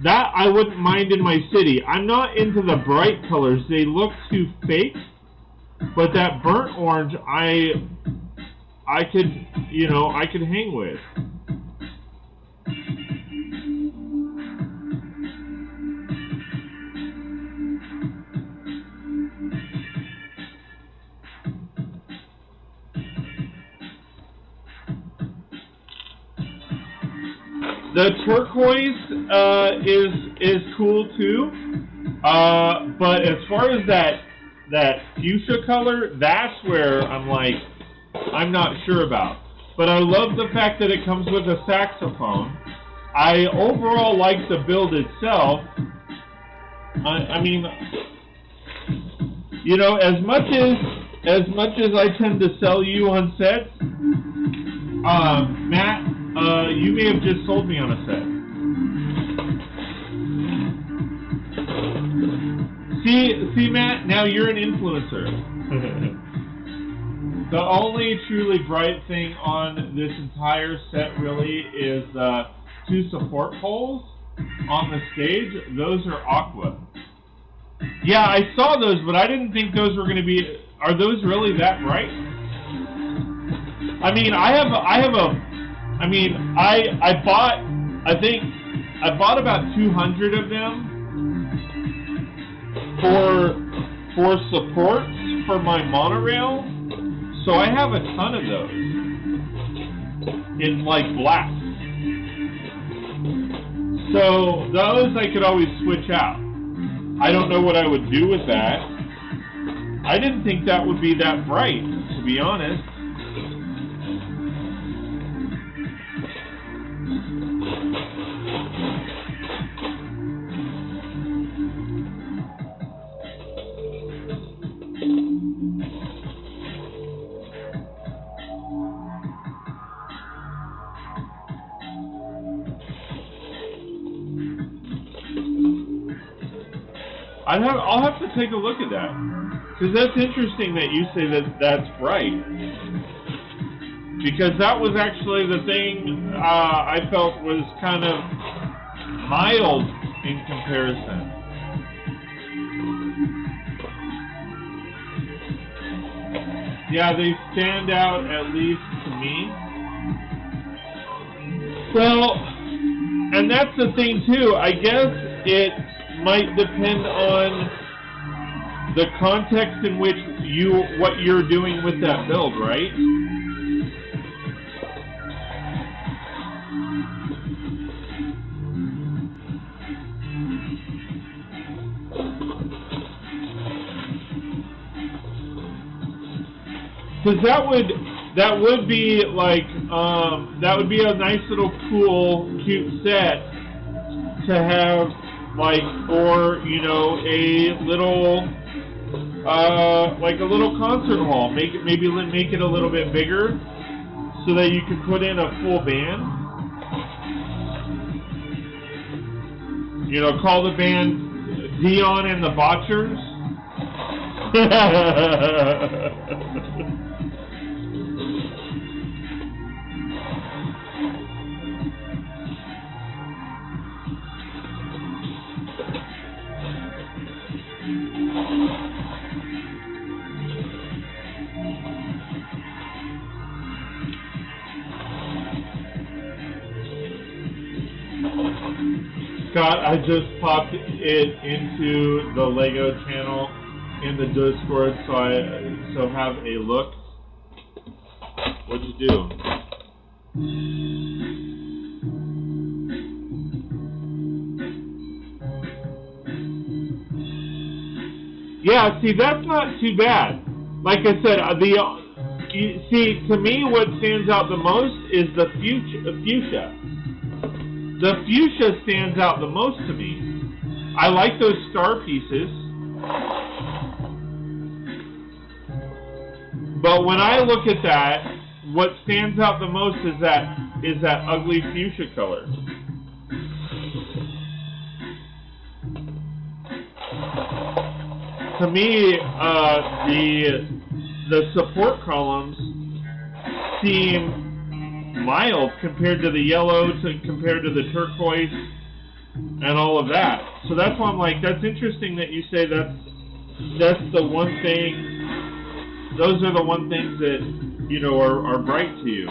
That I wouldn't mind in my city. I'm not into the bright colors. They look too fake. But that burnt orange, I could, you know, I could hang with. The turquoise is cool too, but as far as that fuchsia color, that's where I'm like, I'm not sure about. But I love the fact that it comes with a saxophone. I overall like the build itself. I mean, you know, as much as I tend to sell you on sets, Matt. You may have just sold me on a set. See, Matt, now you're an influencer. The only truly bright thing on this entire set really is the 2 support poles on the stage. Those are aqua. Yeah, I saw those, but I didn't think those were going to be. Are those really that bright? I mean, I bought about 200 of them for supports for my monorail, so I have a ton of those in like black. So those I could always switch out. I don't know what I would do with that. I didn't think that would be that bright, to be honest. I'll have to take a look at that, because that's interesting that you say that that's bright, because that was actually the thing I felt was kind of mild in comparison. Yeah, they stand out, at least to me. Well, and that's the thing too, I guess it might depend on the context in which what you're doing with that build, right? Because that would be like that would be a nice little cool cute set to have, like, or, you know, a little like a little concert hall. Maybe make it a little bit bigger so that you can put in a full band. You know, call the band Dion and the Botchers. Scott, I just popped it into the Lego channel in the Discord, so have a look. What'd you do? Yeah, see, that's not too bad. Like I said, to me, what stands out the most is the fuchsia. The fuchsia stands out the most to me. I like those star pieces. But when I look at that, what stands out the most is that ugly fuchsia color. To me, the support columns seem mild compared to the yellow, compared to the turquoise, and all of that. So that's why I'm like, that's interesting that you say that's the one thing. Those are the one things that, you know, are bright to you.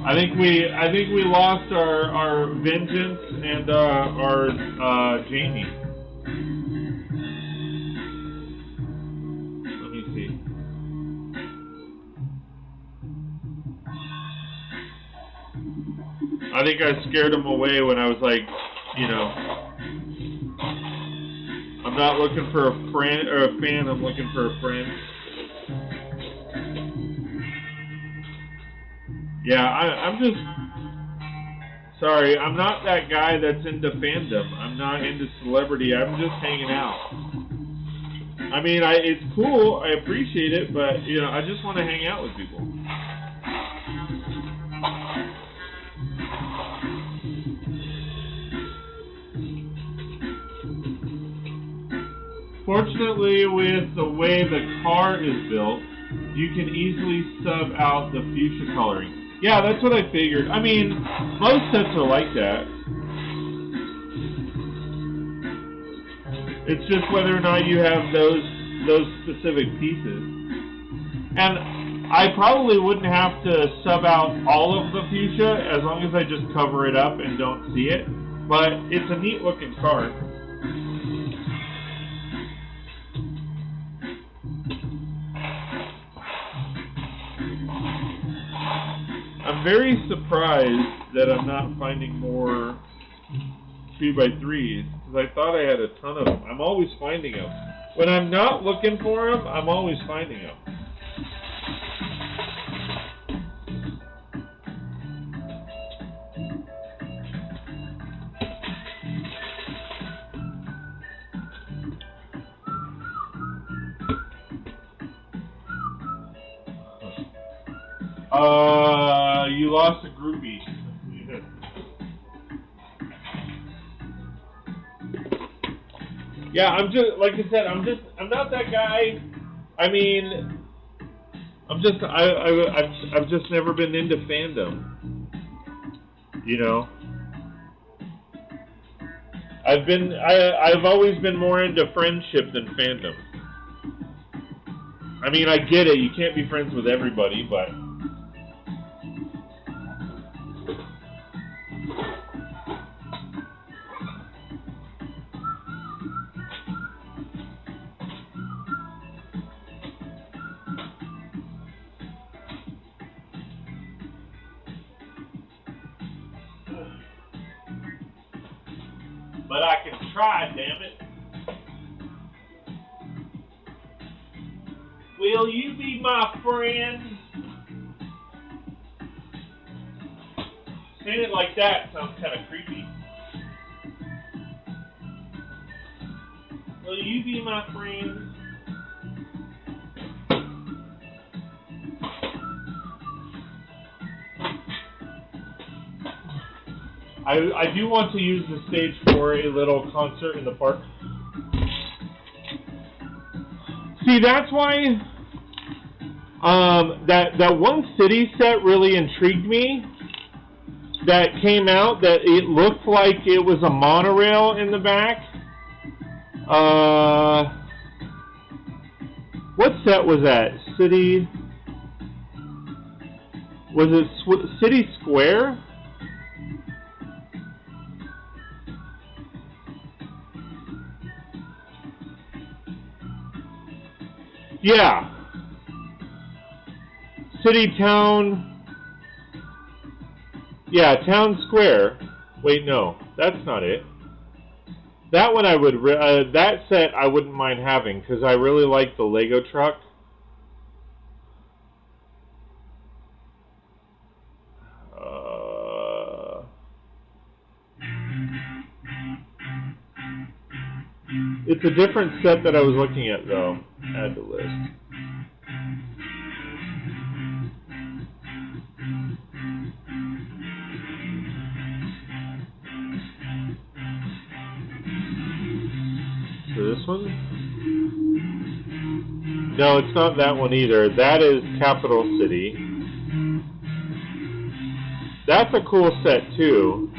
I think we lost our Vengeance and our Jamie. Let me see. I think I scared him away when I was like, you know, I'm not looking for a friend or a fan. I'm looking for a friend. Yeah, I'm just sorry. I'm not that guy that's into fandom. I'm not into celebrity. I'm just hanging out. I mean, it's cool. I appreciate it, but you know, I just want to hang out with people. Fortunately, with the way the car is built, you can easily sub out the fuchsia coloring. Yeah, that's what I figured. I mean, most sets are like that. It's just whether or not you have those specific pieces. And I probably wouldn't have to sub out all of the fuchsia as long as I just cover it up and don't see it. But it's a neat looking car. I'm very surprised that I'm not finding more 2x3s, because I thought I had a ton of them. I'm always finding them. When I'm not looking for them, I'm always finding them. You lost a groupie. Yeah, I'm just, like I said, I'm not that guy. I mean, I've just never been into fandom. You know, I've always been more into friendship than fandom. I mean, I get it. You can't be friends with everybody, but. But I can try, damn it. Will you be my friend? Saying it like that sounds kind of creepy. Will you be my friend? I do want to use the stage for a little concert in the park. See, that's why that one city set really intrigued me. That came out that it looked like it was a monorail in the back. What set was that? City? Was it City Square? Yeah. City, town. Yeah, town square. Wait, no, that's not it. That one I would. That set I wouldn't mind having because I really like the Lego truck. It's a different set that I was looking at, though. Add to list. one? No, it's not that one either. That is Capital City. That's a cool set too.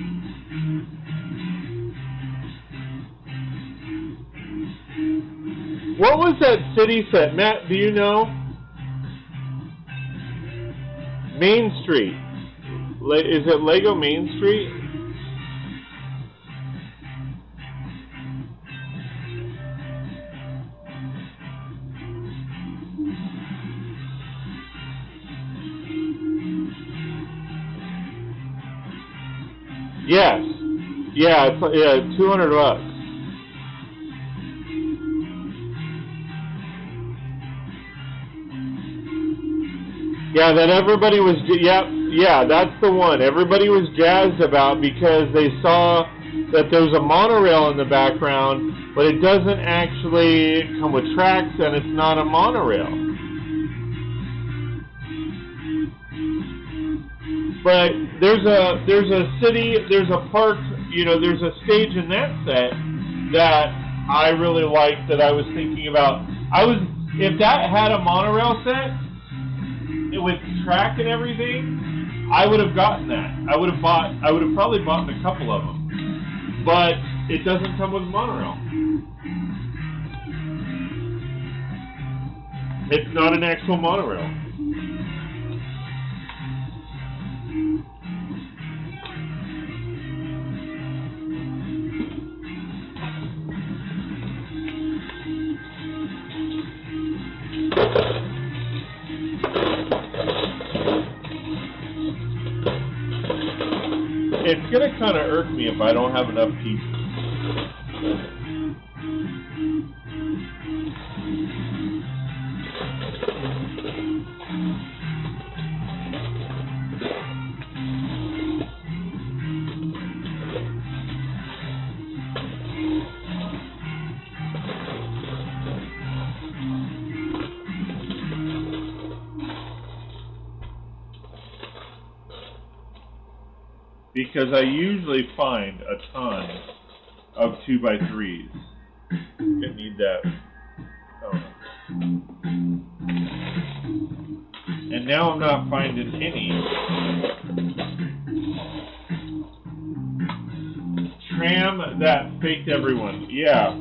What was that city set? Matt, do you know? Main Street. Is it Lego Main Street? Yes. Yeah, it's $200. Yeah, that everybody was, yeah, that's the one. Everybody was jazzed about because they saw that there's a monorail in the background, but it doesn't actually come with tracks and it's not a monorail. But there's a city, there's a park, there's a stage in that set that I really liked that I was thinking about. If that had a monorail set with track and everything, I would have gotten that. I would have probably bought a couple of them. But it doesn't come with a monorail. It's not an actual monorail. It's going to kind of irk me if I don't have enough pieces. Because I usually find a ton of 2x3s. I need that. Oh. And now I'm not finding any. Tram that faked everyone. Yeah.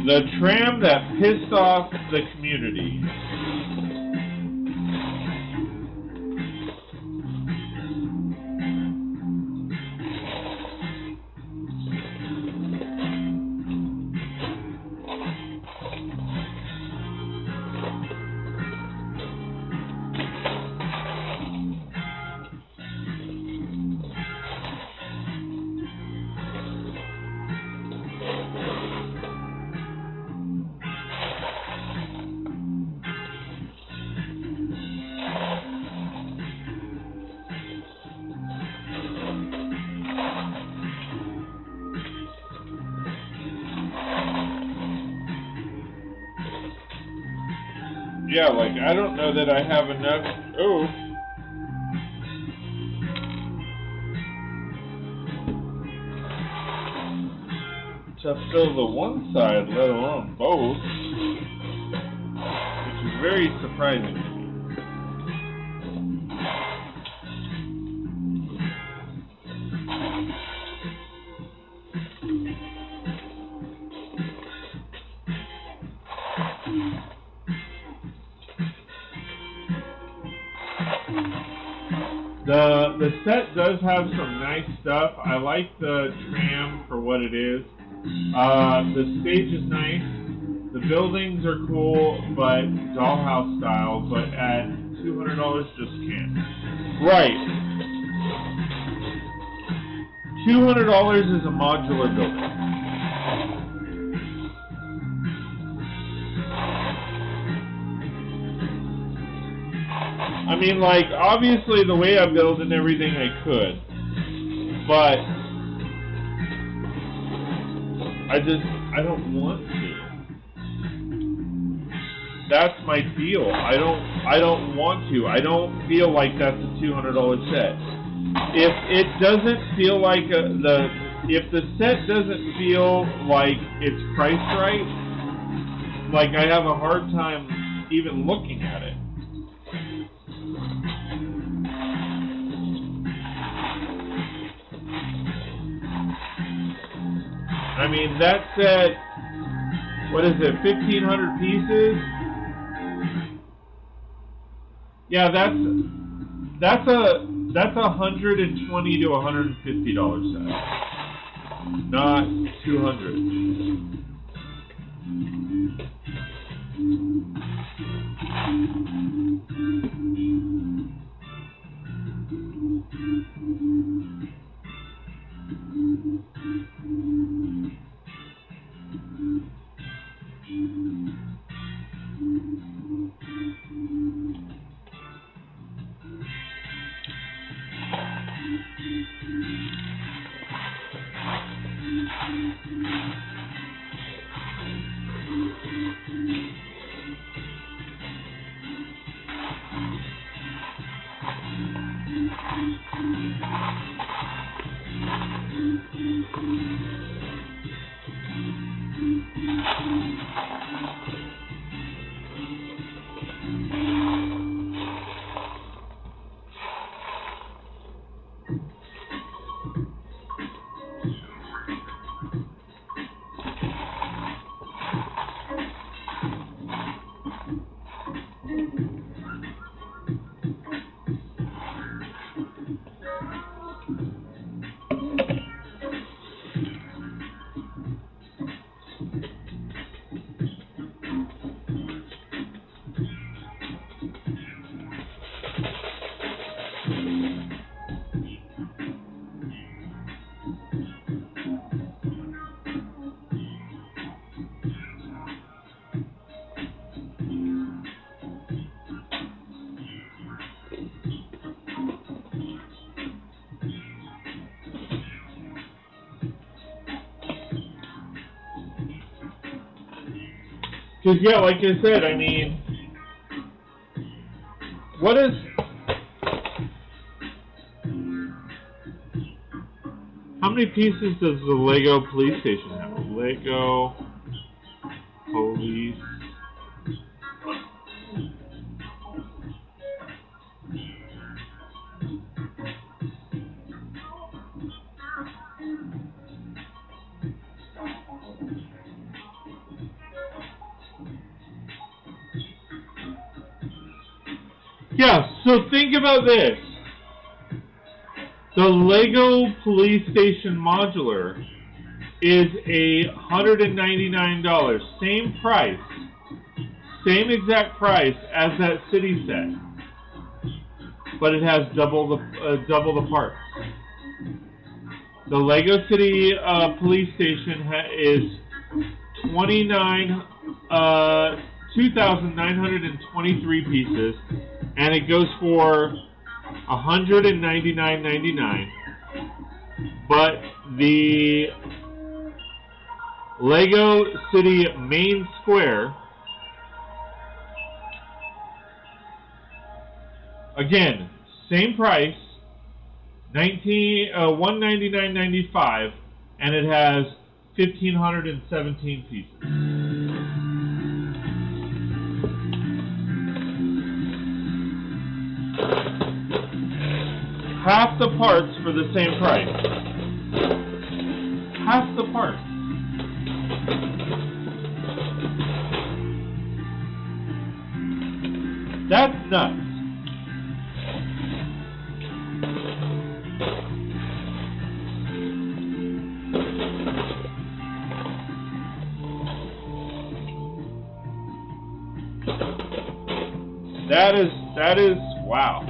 The tram that pissed off the community. Yeah, like, I don't know that I have enough... Oh. To fill the one side, let alone both. Which is very surprising to me. The set does have some nice stuff. I like the tram for what it is. The stage is nice. The buildings are cool, but dollhouse style, but at $200 just can't. Right. $200 is a modular building. I mean, like, obviously the way I build and everything I could, but I don't want to. That's my deal. I don't want to. I don't feel like that's a $200 set. if it doesn't feel like if the set doesn't feel like it's priced right, like I have a hard time even looking at it. I mean, that set, what is it, 1,500 pieces? Yeah, that's $120 to $150 set, not $200. Because, yeah, like I said, I mean, what is... How many pieces does the Lego police station have? Lego police... Yeah, so think about this. The Lego Police Station Modular is $199. Same price. Same exact price as that city set. But it has double the parts. The Lego City Police Station is 2,923 pieces, and it goes for $199.99. But the Lego City Main Square, again, same price, $199.95, and it has 1,517 pieces. Half the parts for the same price. Half the parts. That's nuts. That is wow.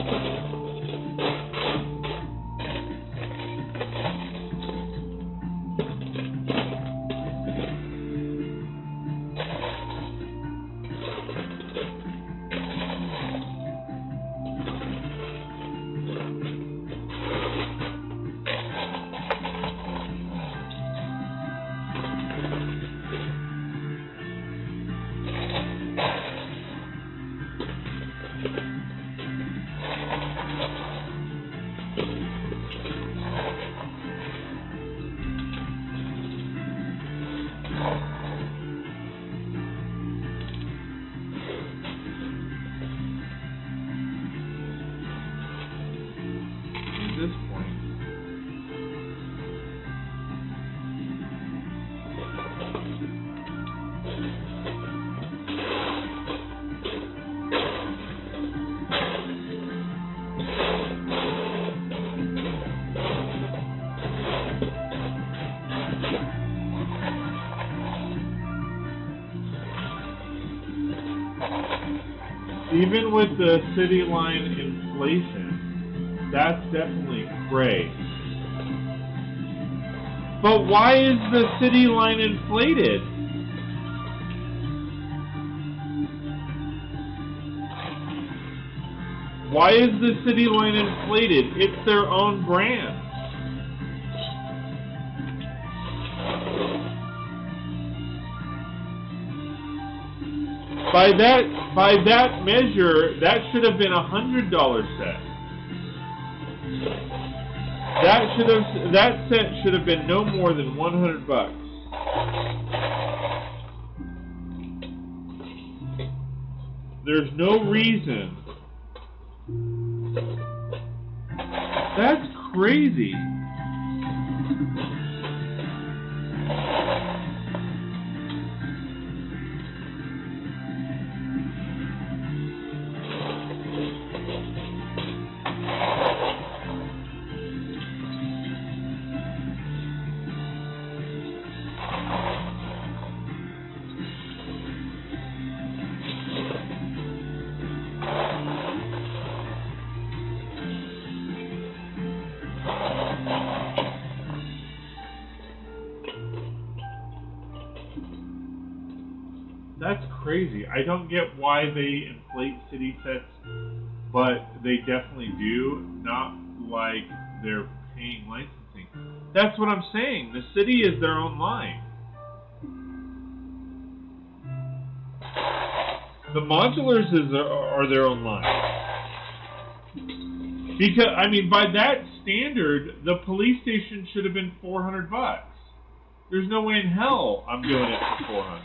Even with the city line inflation, that's definitely gray. But why is the city line inflated? Why is the city line inflated? It's their own brand. By that measure, that should have been $100 set. That set should have been no more than $100. There's no reason. That's crazy. That's crazy. I don't get why they inflate city sets, but they definitely do. Not like they're paying licensing. That's what I'm saying. The city is their own line. The modulars are their own line. Because, I mean, by that standard, the police station should have been $400. There's no way in hell I'm doing it for $400.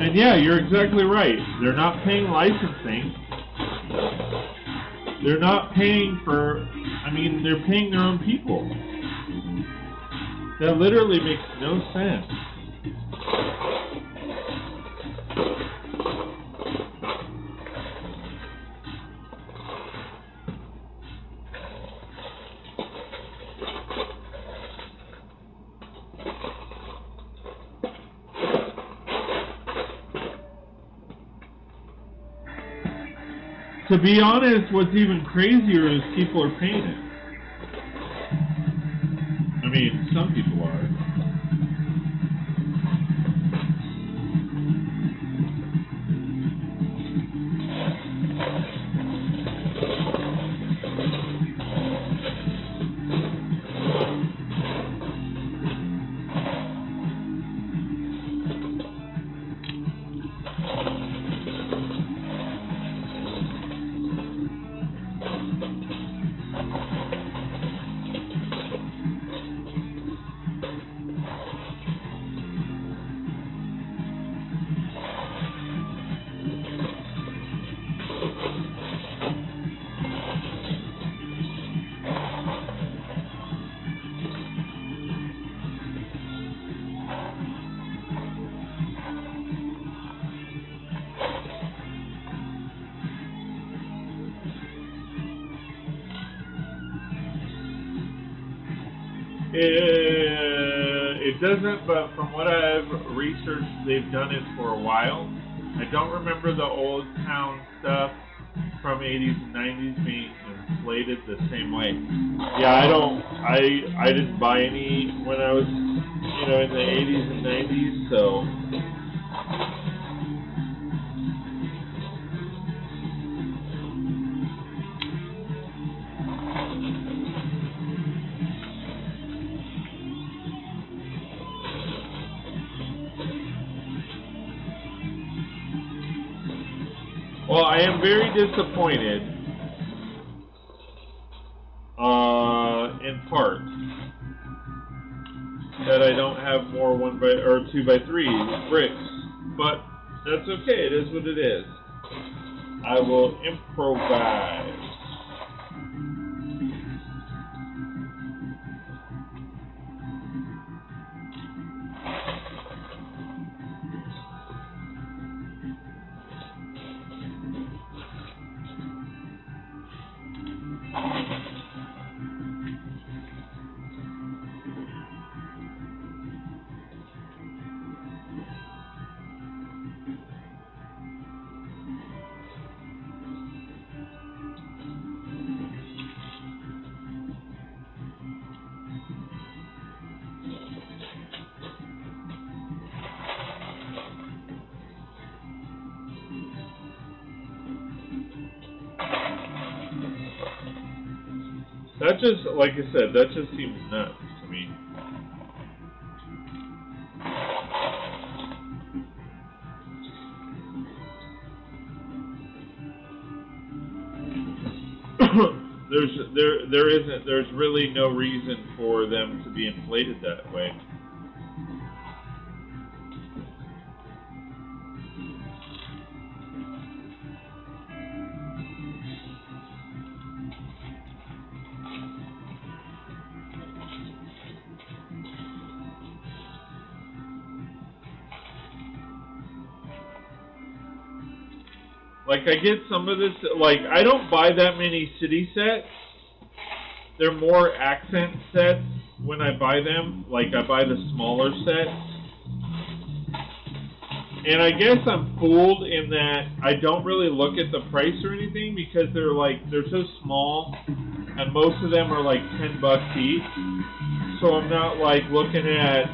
And yeah, you're exactly right. They're not paying licensing. They're not paying for, I mean, they're paying their own people. That literally makes no sense. To be honest, what's even crazier is people are paying it. I mean, some people are. It doesn't, but from what I've researched, they've done it for a while. I don't remember the old town stuff from 80s and 90s being inflated the same way. Yeah, I didn't buy any when I was, in the 80s and 90s, so. Well, I am very disappointed, in part, that I don't have more 2x3 bricks, but that's okay. It is what it is. I will improvise. That just, like I said, that just seems nuts to me. There's really no reason for them to be inflated that way. Like, I get some of this, like, I don't buy that many city sets. They're more accent sets when I buy them. Like, I buy the smaller sets. And I guess I'm fooled in that I don't really look at the price or anything because they're so small, and most of them are like $10 each. So I'm not like looking at,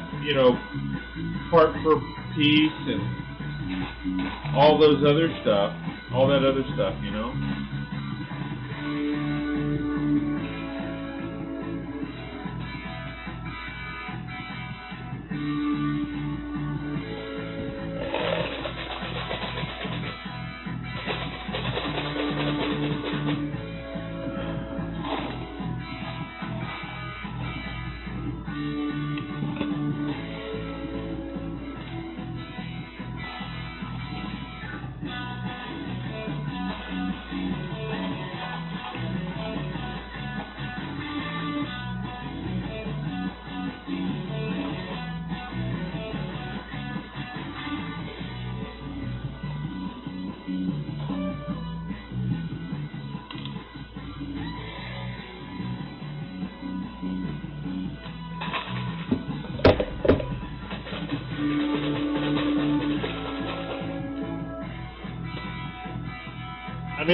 part per piece and all those other stuff. All that other stuff,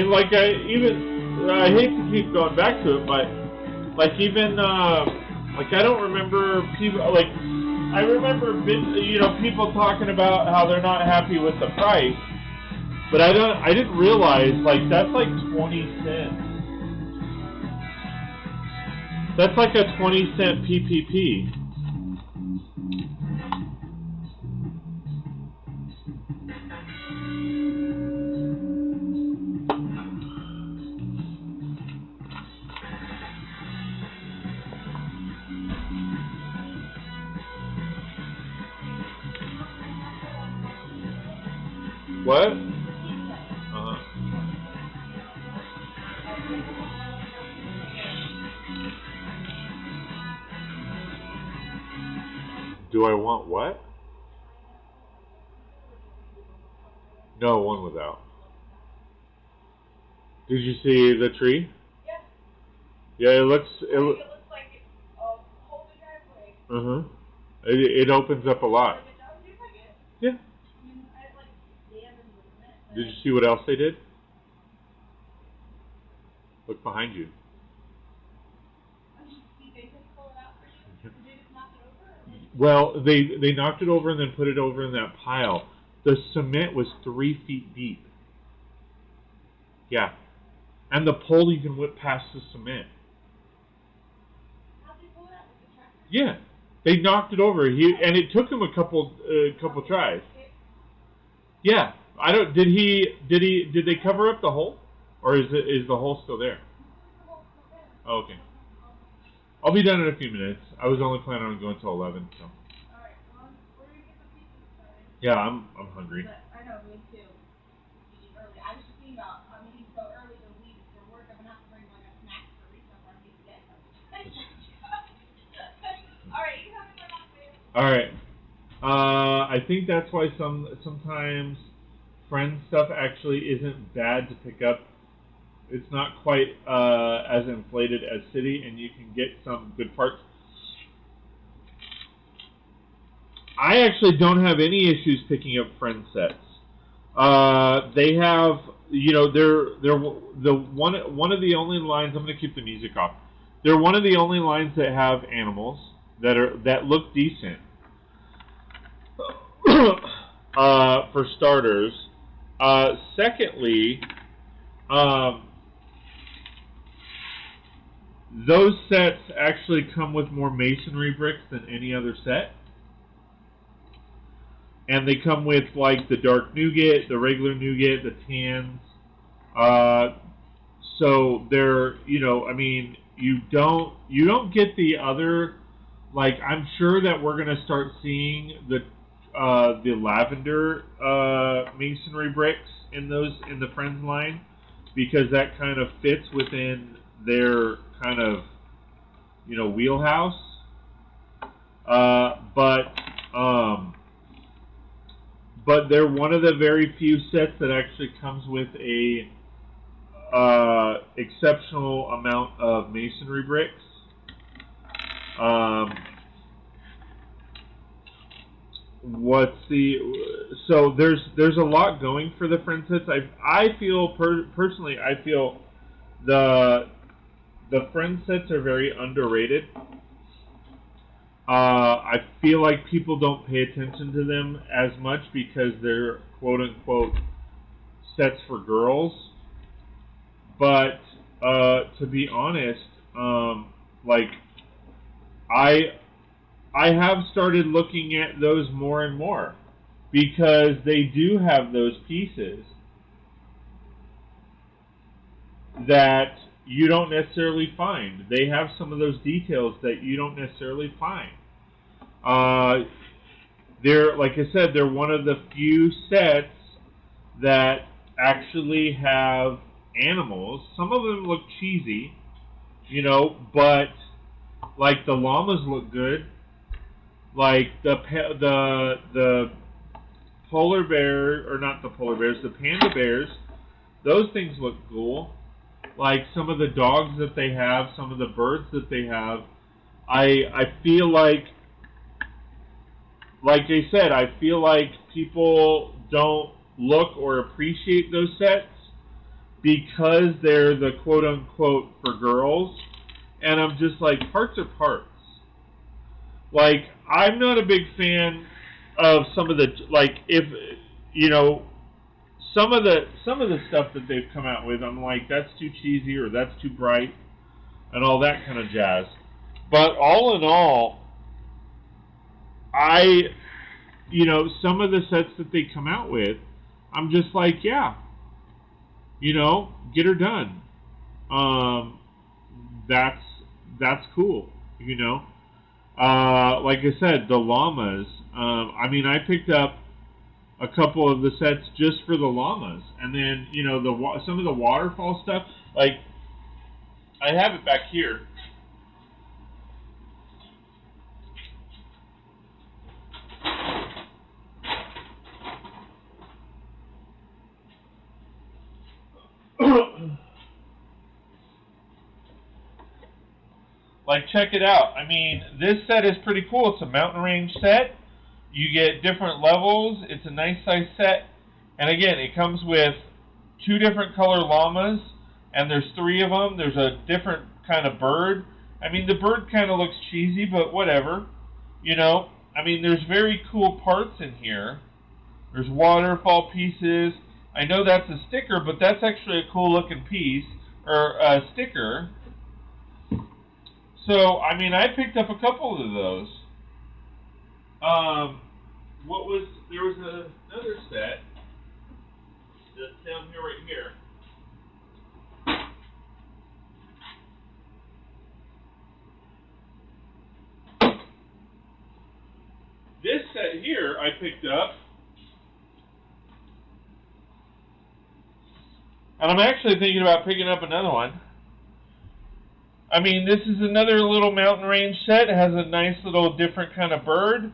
I mean, I hate to keep going back to it, but like even Like, I don't remember people, like, I remember, you know, people talking about how they're not happy with the price, but I didn't realize, like, that's like 20 cents. That's like a 20-cent PPP. What? Do I want what? No, one without. Did you see the tree? Yeah. Yeah, it looks like it's a whole big driveway. It opens up a lot. Yeah. Did you see what else they did? Look behind you. Well, they knocked it over and then put it over in that pile. The cement was 3 feet deep. Yeah. And the pole even went past the cement. How'd they pull it out with the tractor? Yeah. They knocked it over. And it took him a couple tries. Yeah. I don't did they cover up the hole? Or is the hole still there? Oh, okay. I'll be done in a few minutes. I was only planning on going till 11, so. Alright, well, we're gonna get the pizza started. Yeah, I'm hungry. But, I know, me too. Early. I was just thinking about meeting so early to leave for work. I'm gonna have to bring like a snack for Rita for me to get. Alright, you have it right. Alright. I think that's why sometimes friend stuff actually isn't bad to pick up. It's not quite as inflated as City, and you can get some good parts. I actually don't have any issues picking up friend sets. They have, you know, they're one of the only lines. I'm going to keep the music off. They're one of the only lines that have animals that look decent. For starters. Secondly, those sets actually come with more masonry bricks than any other set. And they come with like the dark nougat, the regular nougat, the tans. So they're, you know, I mean, you don't get the other, like, I'm sure that we're gonna start seeing the lavender masonry bricks in the Friends line, because that kind of fits within their kind of, you know, wheelhouse. But they're one of the very few sets that actually comes with a exceptional amount of masonry bricks. So there's a lot going for the friend sets. I feel personally, I feel the friend sets are very underrated. I feel like people don't pay attention to them as much because they're quote-unquote sets for girls. But to be honest, like, I have started looking at those more and more because they do have those pieces that you don't necessarily find. They have some of those details that you don't necessarily find. They're, like I said, they're one of the few sets that actually have animals. Some of them look cheesy, you know, but like the llamas look good. Like the polar bear, or not the polar bears, the panda bears. Those things look cool. Like some of the dogs that they have, some of the birds that they have. I feel like I said, I feel like people don't look or appreciate those sets because they're the quote-unquote for girls. And I'm just like, parts are parts. Like, I'm not a big fan of some of the, like, if, you know, some of the stuff that they've come out with, I'm like, that's too cheesy or that's too bright and all that kind of jazz. But all in all, some of the sets that they come out with, I'm just like, yeah, get her done. Um, that's cool. Like I said, the llamas. I picked up a couple of the sets just for the llamas, and then some of the waterfall stuff. Like, I have it back here. Like, check it out. This set is pretty cool. It's a mountain range set. You get different levels. It's a nice size set. And again, it comes with 2 different color llamas, and there's 3 of them. There's a different kind of bird. The bird kind of looks cheesy, but whatever. There's very cool parts in here. There's waterfall pieces. I know that's a sticker, but that's actually a cool looking piece, or a sticker. So, I picked up a couple of those. There was another set that's down here, right here. This set here I picked up, and I'm actually thinking about picking up another one. This is another little mountain range set. It has a nice little different kind of bird.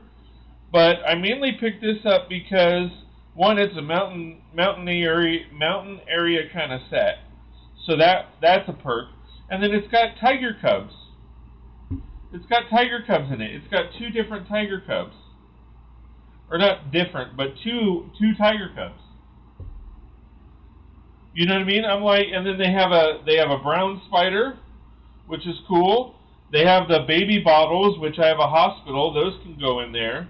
But I mainly picked this up because, one, it's a mountain area kind of set. So that's a perk. And then it's got tiger cubs. It's got tiger cubs in it. It's got 2 different tiger cubs. Or not different, but two tiger cubs. You know what I mean? And then they have a brown spider, which is cool. They have the baby bottles, which I have a hospital. Those can go in there.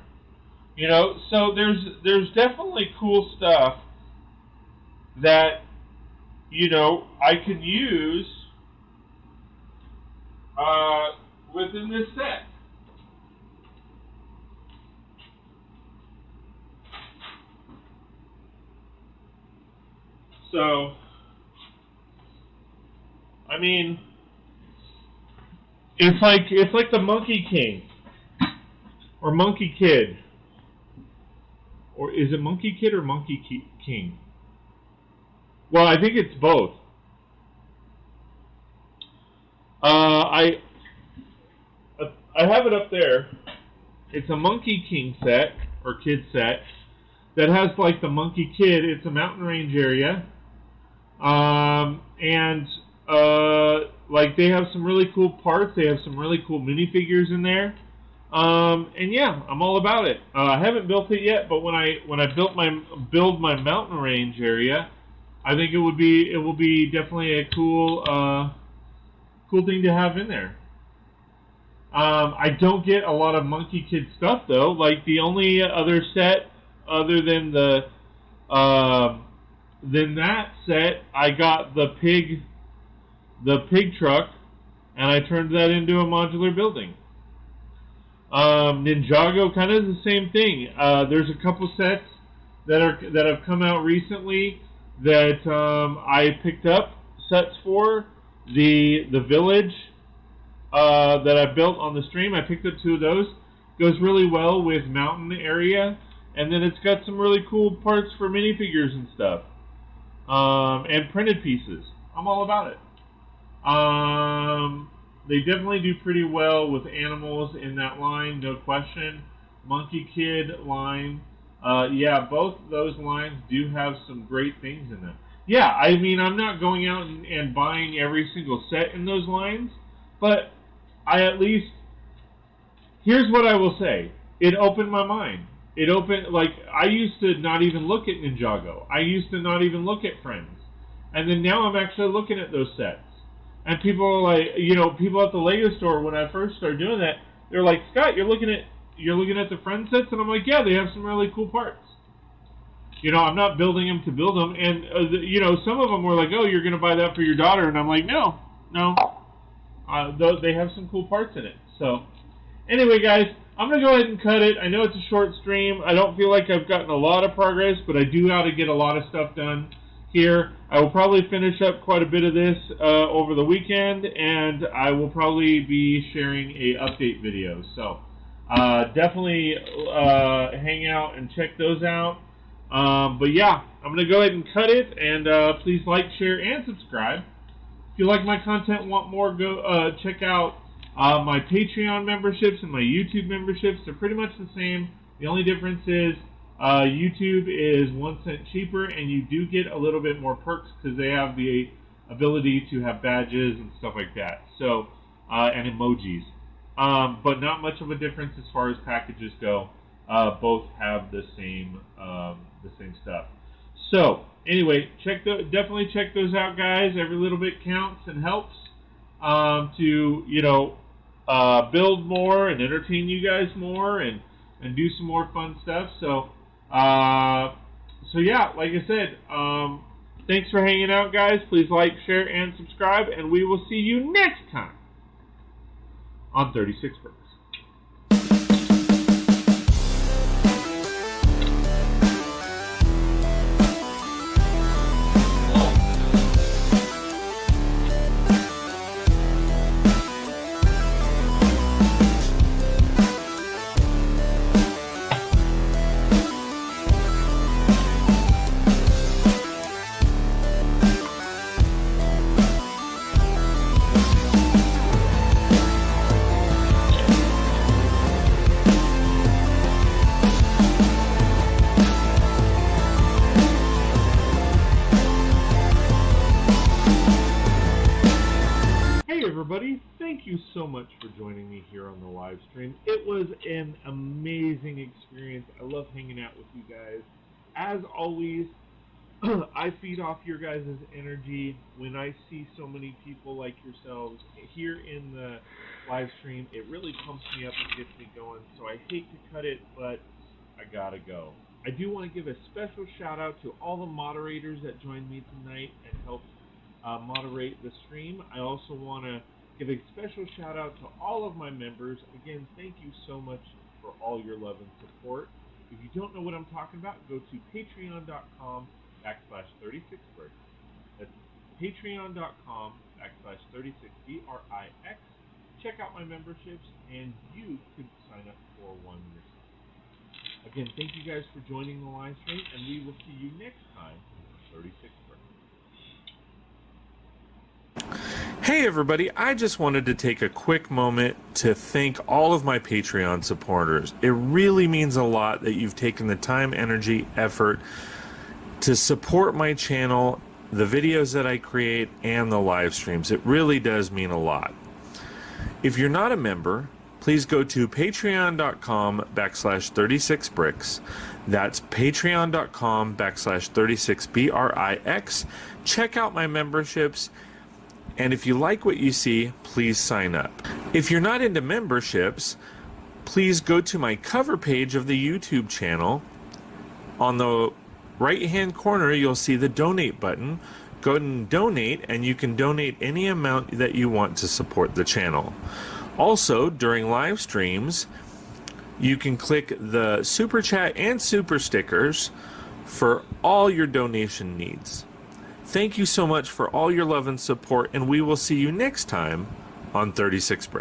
So there's definitely cool stuff that, I can use within this set. So, it's like the Monkey King or Monkey Kid. Or is it Monkey Kid or Monkey King? Well, I think it's both. I have it up there. It's a Monkey King set or kid set that has like the Monkey Kid. It's a mountain range area, like they have some really cool parts. They have some really cool minifigures in there. And yeah, I'm all about it. I haven't built it yet, but when I build my mountain range area, I think it will be definitely a cool thing to have in there. I don't get a lot of Monkey Kid stuff though. Like the only other set other than that set, I got the pig truck, and I turned that into a modular building. Ninjago kind of the same thing. There's a couple sets that have come out recently that I picked up sets for the village that I built on the stream. I picked up 2 of those. Goes really well with mountain area, and then it's got some really cool parts for minifigures and stuff, and printed pieces. I'm all about it. They definitely do pretty well with animals in that line, no question. Monkey Kid line, yeah, both those lines do have some great things in them. Yeah, I'm not going out and buying every single set in those lines, but here's what I will say. It opened my mind. I used to not even look at Ninjago. I used to not even look at Friends. And then now I'm actually looking at those sets. And people are like, people at the Lego store, when I first started doing that, they're like, Scott, you're looking at the friend sets, and I'm like, yeah, they have some really cool parts. You know, I'm not building them to build them, and you know, some of them were like, oh, you're gonna buy that for your daughter, and I'm like, no, they have some cool parts in it. So, anyway, guys, I'm gonna go ahead and cut it. I know it's a short stream. I don't feel like I've gotten a lot of progress, but I do have to get a lot of stuff done here. I will probably finish up quite a bit of this over the weekend, and I will probably be sharing a update video. So definitely hang out and check those out. But yeah, I'm going to go ahead and cut it, and please like, share, and subscribe. If you like my content and want more, go check out my Patreon memberships and my YouTube memberships. They're pretty much the same. The only difference is YouTube is 1 cent cheaper, and you do get a little bit more perks because they have the ability to have badges and stuff like that. So, and emojis. But not much of a difference as far as packages go. Both have the same stuff. So, anyway, definitely check those out, guys. Every little bit counts and helps to, you know, build more and entertain you guys more and do some more fun stuff. So yeah, like I said, thanks for hanging out, guys. Please like, share, and subscribe, and we will see you next time on 36 Brix. Everybody, thank you so much for joining me here on the live stream. It was an amazing experience. I love hanging out with you guys. As always, I feed off your guys' energy. When I see so many people like yourselves here in the live stream, it really pumps me up and gets me going. So I hate to cut it, but I gotta go. I do want to give a special shout out to all the moderators that joined me tonight and helped moderate the stream. I also want to give a special shout out to all of my members. Again, thank you so much for all your love and support. If you don't know what I'm talking about, go to patreon.com/36brix. That's patreon.com/36brix. Check out my memberships, and you could sign up for one yourself. Again, thank you guys for joining the live stream, and we will see you next time on 36 Brix. Hey everybody, I just wanted to take a quick moment to thank all of my Patreon supporters. It really means a lot that you've taken the time, energy, effort to support my channel, the videos that I create, and the live streams. It really does mean a lot. If you're not a member, please go to patreon.com/36brix. That's patreon.com/36brix. Check out my memberships. And if you like what you see, please sign up. If you're not into memberships, please go to my cover page of the YouTube channel. On the right-hand corner, you'll see the donate button. Go and donate, and you can donate any amount that you want to support the channel. Also, during live streams, you can click the super chat and super stickers for all your donation needs. Thank you so much for all your love and support, and we will see you next time on 36 Brix.